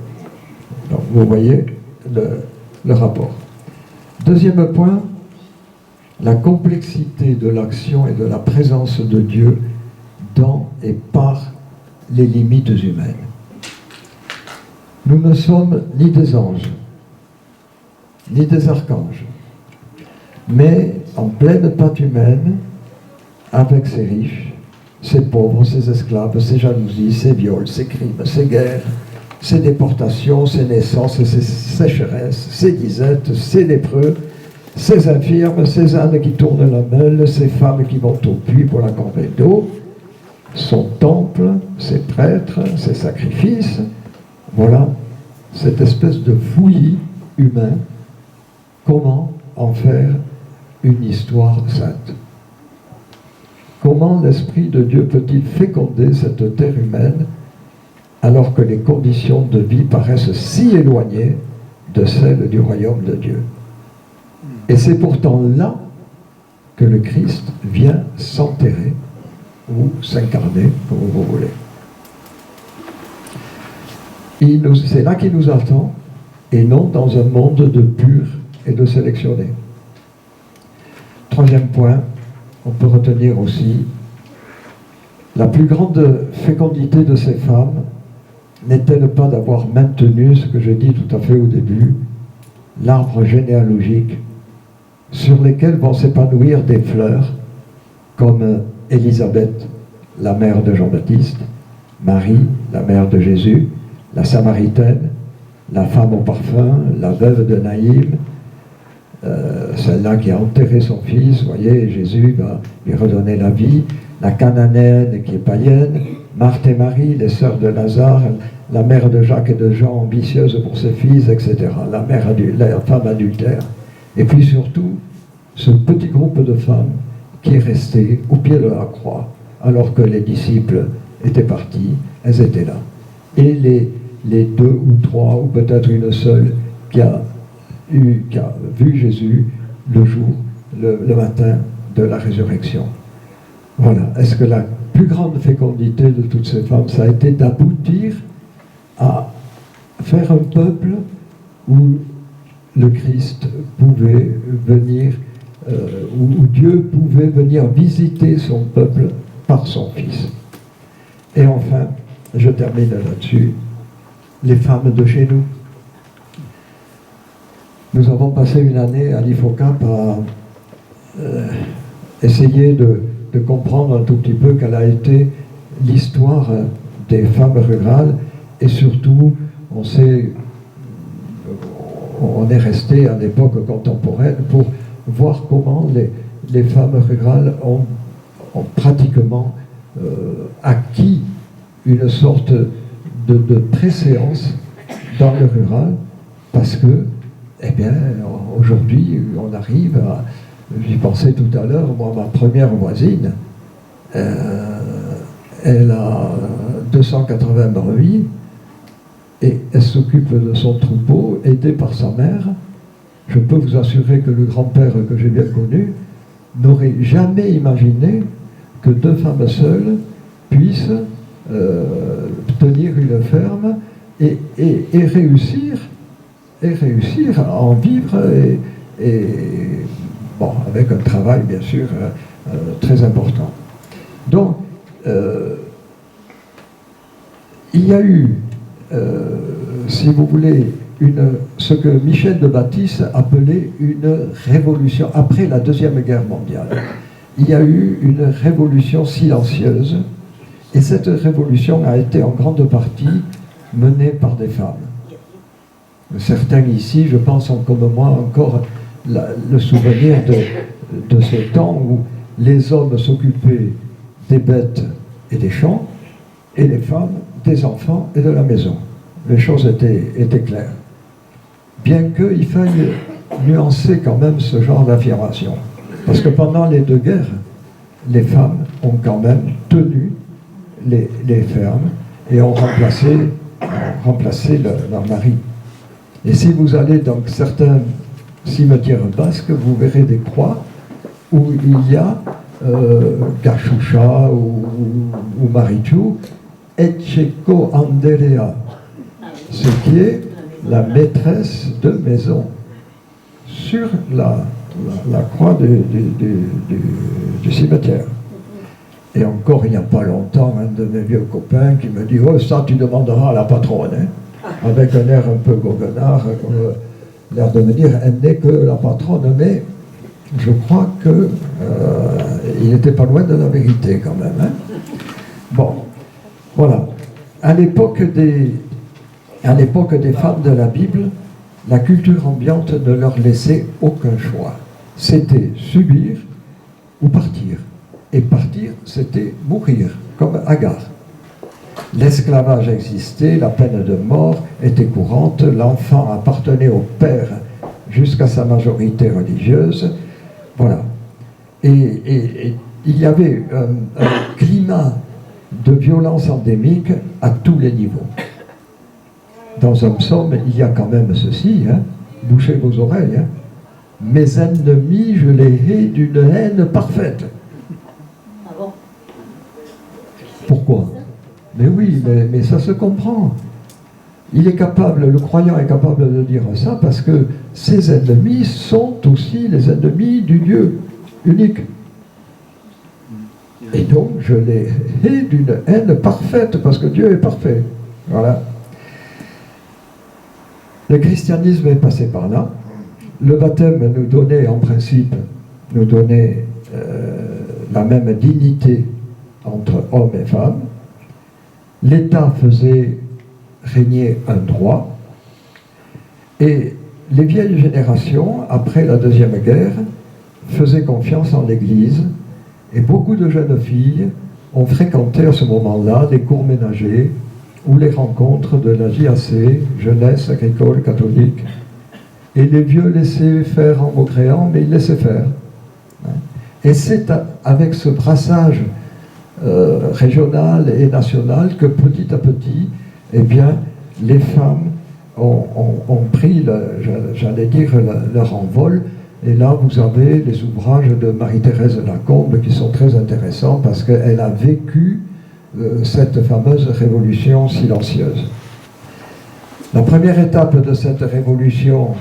Donc vous voyez le rapport. Deuxième point, la complexité de l'action et de la présence de Dieu dans et par les limites humaines. Nous ne sommes ni des anges, ni des archanges, mais en pleine pâte humaine, avec ses riches, ses pauvres, ses esclaves, ses jalousies, ses viols, ses crimes, ses guerres, ses déportations, ses naissances, ses sécheresses, ses disettes, ses lépreux, ses infirmes, ses ânes qui tournent la meule, ces femmes qui vont au puits pour la corvée d'eau, son temple, ses prêtres, ses sacrifices. Voilà cette espèce de fouillis humain. Comment en faire une histoire sainte? Comment l'Esprit de Dieu peut-il féconder cette terre humaine alors que les conditions de vie paraissent si éloignées de celles du royaume de Dieu? Et c'est pourtant là que le Christ vient s'enterrer ou s'incarner, comme vous voulez. C'est là qu'il nous attend, et non dans un monde de purs et de sélectionnés. Troisième point, on peut retenir aussi la plus grande fécondité de ces femmes n'est-elle pas d'avoir maintenu ce que j'ai dit tout à fait au début, l'arbre généalogique sur lesquels vont s'épanouir des fleurs comme Élisabeth, la mère de Jean-Baptiste, Marie, la mère de Jésus, la Samaritaine, la femme au parfum, la veuve de Naïm, celle-là qui a enterré son fils, vous voyez, Jésus va lui redonner la vie, la Cananéenne qui est païenne, Marthe et Marie, les sœurs de Lazare, la mère de Jacques et de Jean, ambitieuse pour ses fils, etc., la femme adultère. Et puis surtout, ce petit groupe de femmes qui est resté au pied de la croix, alors que les disciples étaient partis, elles étaient là. Et les 2 ou 3, ou peut-être une seule, qui a vu Jésus le matin de la résurrection. Voilà. Est-ce que la plus grande fécondité de toutes ces femmes, ça a été d'aboutir à faire un peuple où le Christ pouvait venir, où Dieu pouvait venir visiter son peuple par son Fils. Et enfin, je termine là-dessus, les femmes de chez nous. Nous avons passé une année à l'IFOCAP à essayer de comprendre un tout petit peu quelle a été l'histoire des femmes rurales, et surtout, on est resté à l'époque contemporaine pour voir comment les femmes rurales ont pratiquement acquis une sorte de préséance dans le rural, parce que, eh bien, aujourd'hui, on arrive à... J'y pensais tout à l'heure, moi, ma première voisine, elle a 280 brebis, et elle s'occupe de son troupeau, aidée par sa mère. Je peux vous assurer que le grand-père que j'ai bien connu n'aurait jamais imaginé que deux femmes seules puissent tenir une ferme et réussir à en vivre, et bon, avec un travail bien sûr très important. Donc, il y a eu, si vous voulez, ce que Michel de Baptiste appelait une révolution, après la Deuxième Guerre mondiale. Il y a eu une révolution silencieuse, et cette révolution a été en grande partie menée par des femmes. Certains ici, je pense comme moi, encore le souvenir de ce temps où les hommes s'occupaient des bêtes et des champs, et les femmes des enfants et de la maison. Les choses étaient claires. Bien qu'il faille nuancer quand même ce genre d'affirmation. Parce que pendant les deux guerres, les femmes ont quand même tenu les fermes et ont remplacé leur mari. Et si vous allez dans certains cimetières basques, vous verrez des croix où il y a Gachoucha ou Marichou, Etcheko Anderea, ce qui est la maîtresse de maison, sur la croix du cimetière. Et encore, il n'y a pas longtemps, un de mes vieux copains qui me dit « Oh, ça, tu demanderas à la patronne, hein », avec un air un peu goguenard, l'air de me dire « Elle n'est que la patronne », mais je crois qu'il n'était pas loin de la vérité quand même. Hein. Bon, voilà. À l'époque des femmes de la Bible, la culture ambiante ne leur laissait aucun choix. C'était subir ou partir. Et partir, c'était mourir, comme Agar. L'esclavage existait, la peine de mort était courante, l'enfant appartenait au père jusqu'à sa majorité religieuse. Voilà. Et il y avait un climat de violence endémique à tous les niveaux. Dans un psaume, il y a quand même ceci, hein, bouchez vos oreilles. Hein. Mes ennemis, je les hais d'une haine parfaite. Ah bon? Pourquoi? Mais oui, mais ça se comprend. Il est capable, le croyant est capable de dire ça parce que ses ennemis sont aussi les ennemis du Dieu unique. Et donc, je les hais d'une haine parfaite parce que Dieu est parfait. Voilà. Le christianisme est passé par là. Le baptême nous donnait, en principe, la même dignité entre hommes et femmes. L'État faisait régner un droit. Et les vieilles générations, après la Deuxième Guerre, faisaient confiance en l'Église. Et beaucoup de jeunes filles ont fréquenté à ce moment-là des cours ménagers ou les rencontres de la JAC, Jeunesse Agricole Catholique. Et les vieux laissaient faire en maugréant, mais ils laissaient faire. Et c'est avec ce brassage régional et national que petit à petit, eh bien, les femmes ont pris, j'allais dire, leur envol. Et là, vous avez les ouvrages de Marie-Thérèse Lacombe qui sont très intéressants parce qu'elle a vécu cette fameuse révolution silencieuse. La première étape de cette révolution,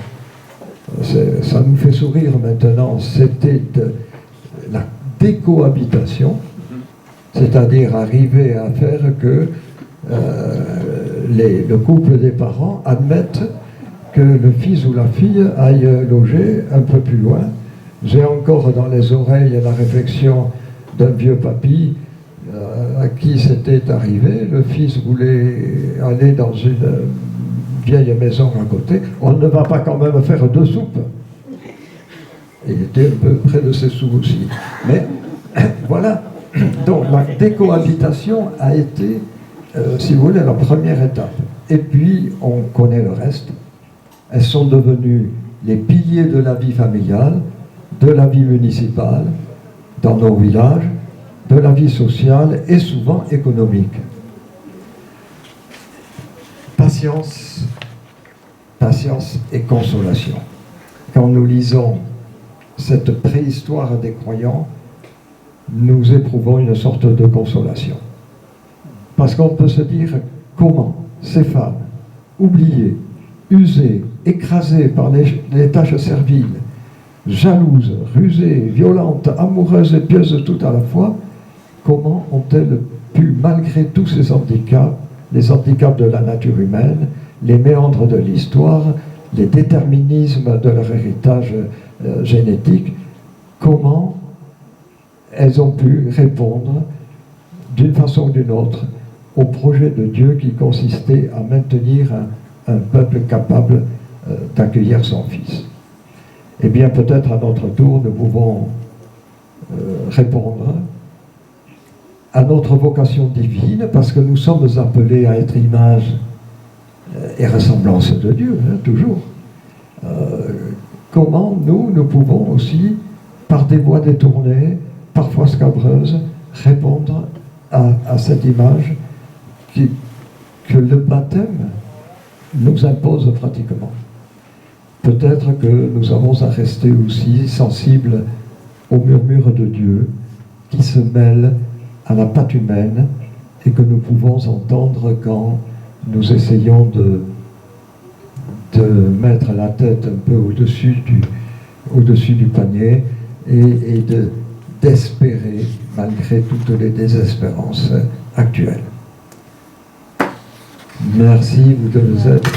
ça nous fait sourire maintenant, c'était la décohabitation, c'est-à-dire arriver à faire que le couple des parents admettent que le fils ou la fille aille loger un peu plus loin. J'ai encore dans les oreilles la réflexion d'un vieux papy à qui c'était arrivé. Le fils voulait aller dans une vieille maison à côté. On ne va pas quand même faire 2 soupes. Il était un peu près de ses sous aussi. Mais voilà, Donc la décohabitation a été, si vous voulez, la première étape. Et puis, on connaît le reste. Elles sont devenues les piliers de la vie familiale, de la vie municipale, dans nos villages, de la vie sociale et souvent économique. Patience et consolation. Quand nous lisons cette préhistoire des croyants, nous éprouvons une sorte de consolation. Parce qu'on peut se dire comment ces femmes, oubliées, usées, écrasées par les tâches serviles, jalouses, rusées, violentes, amoureuses et pieuses tout à la fois, comment ont-elles pu, malgré tous ces handicaps, les handicaps de la nature humaine, les méandres de l'histoire, les déterminismes de leur héritage génétique, comment elles ont pu répondre d'une façon ou d'une autre au projet de Dieu qui consistait à maintenir un peuple capable d'accueillir son Fils. Eh bien, peut-être à notre tour, nous pouvons répondre à notre vocation divine, parce que nous sommes appelés à être image et ressemblance de Dieu, hein, toujours. Comment nous pouvons aussi, par des voies détournées, parfois scabreuses, répondre à cette image que le baptême nous impose pratiquement. Peut-être que nous avons à rester aussi sensibles au murmure de Dieu qui se mêle à la patte humaine et que nous pouvons entendre quand nous essayons de mettre la tête un peu au-dessus du panier et d'espérer malgré toutes les désespérances actuelles. Merci, vous devez être...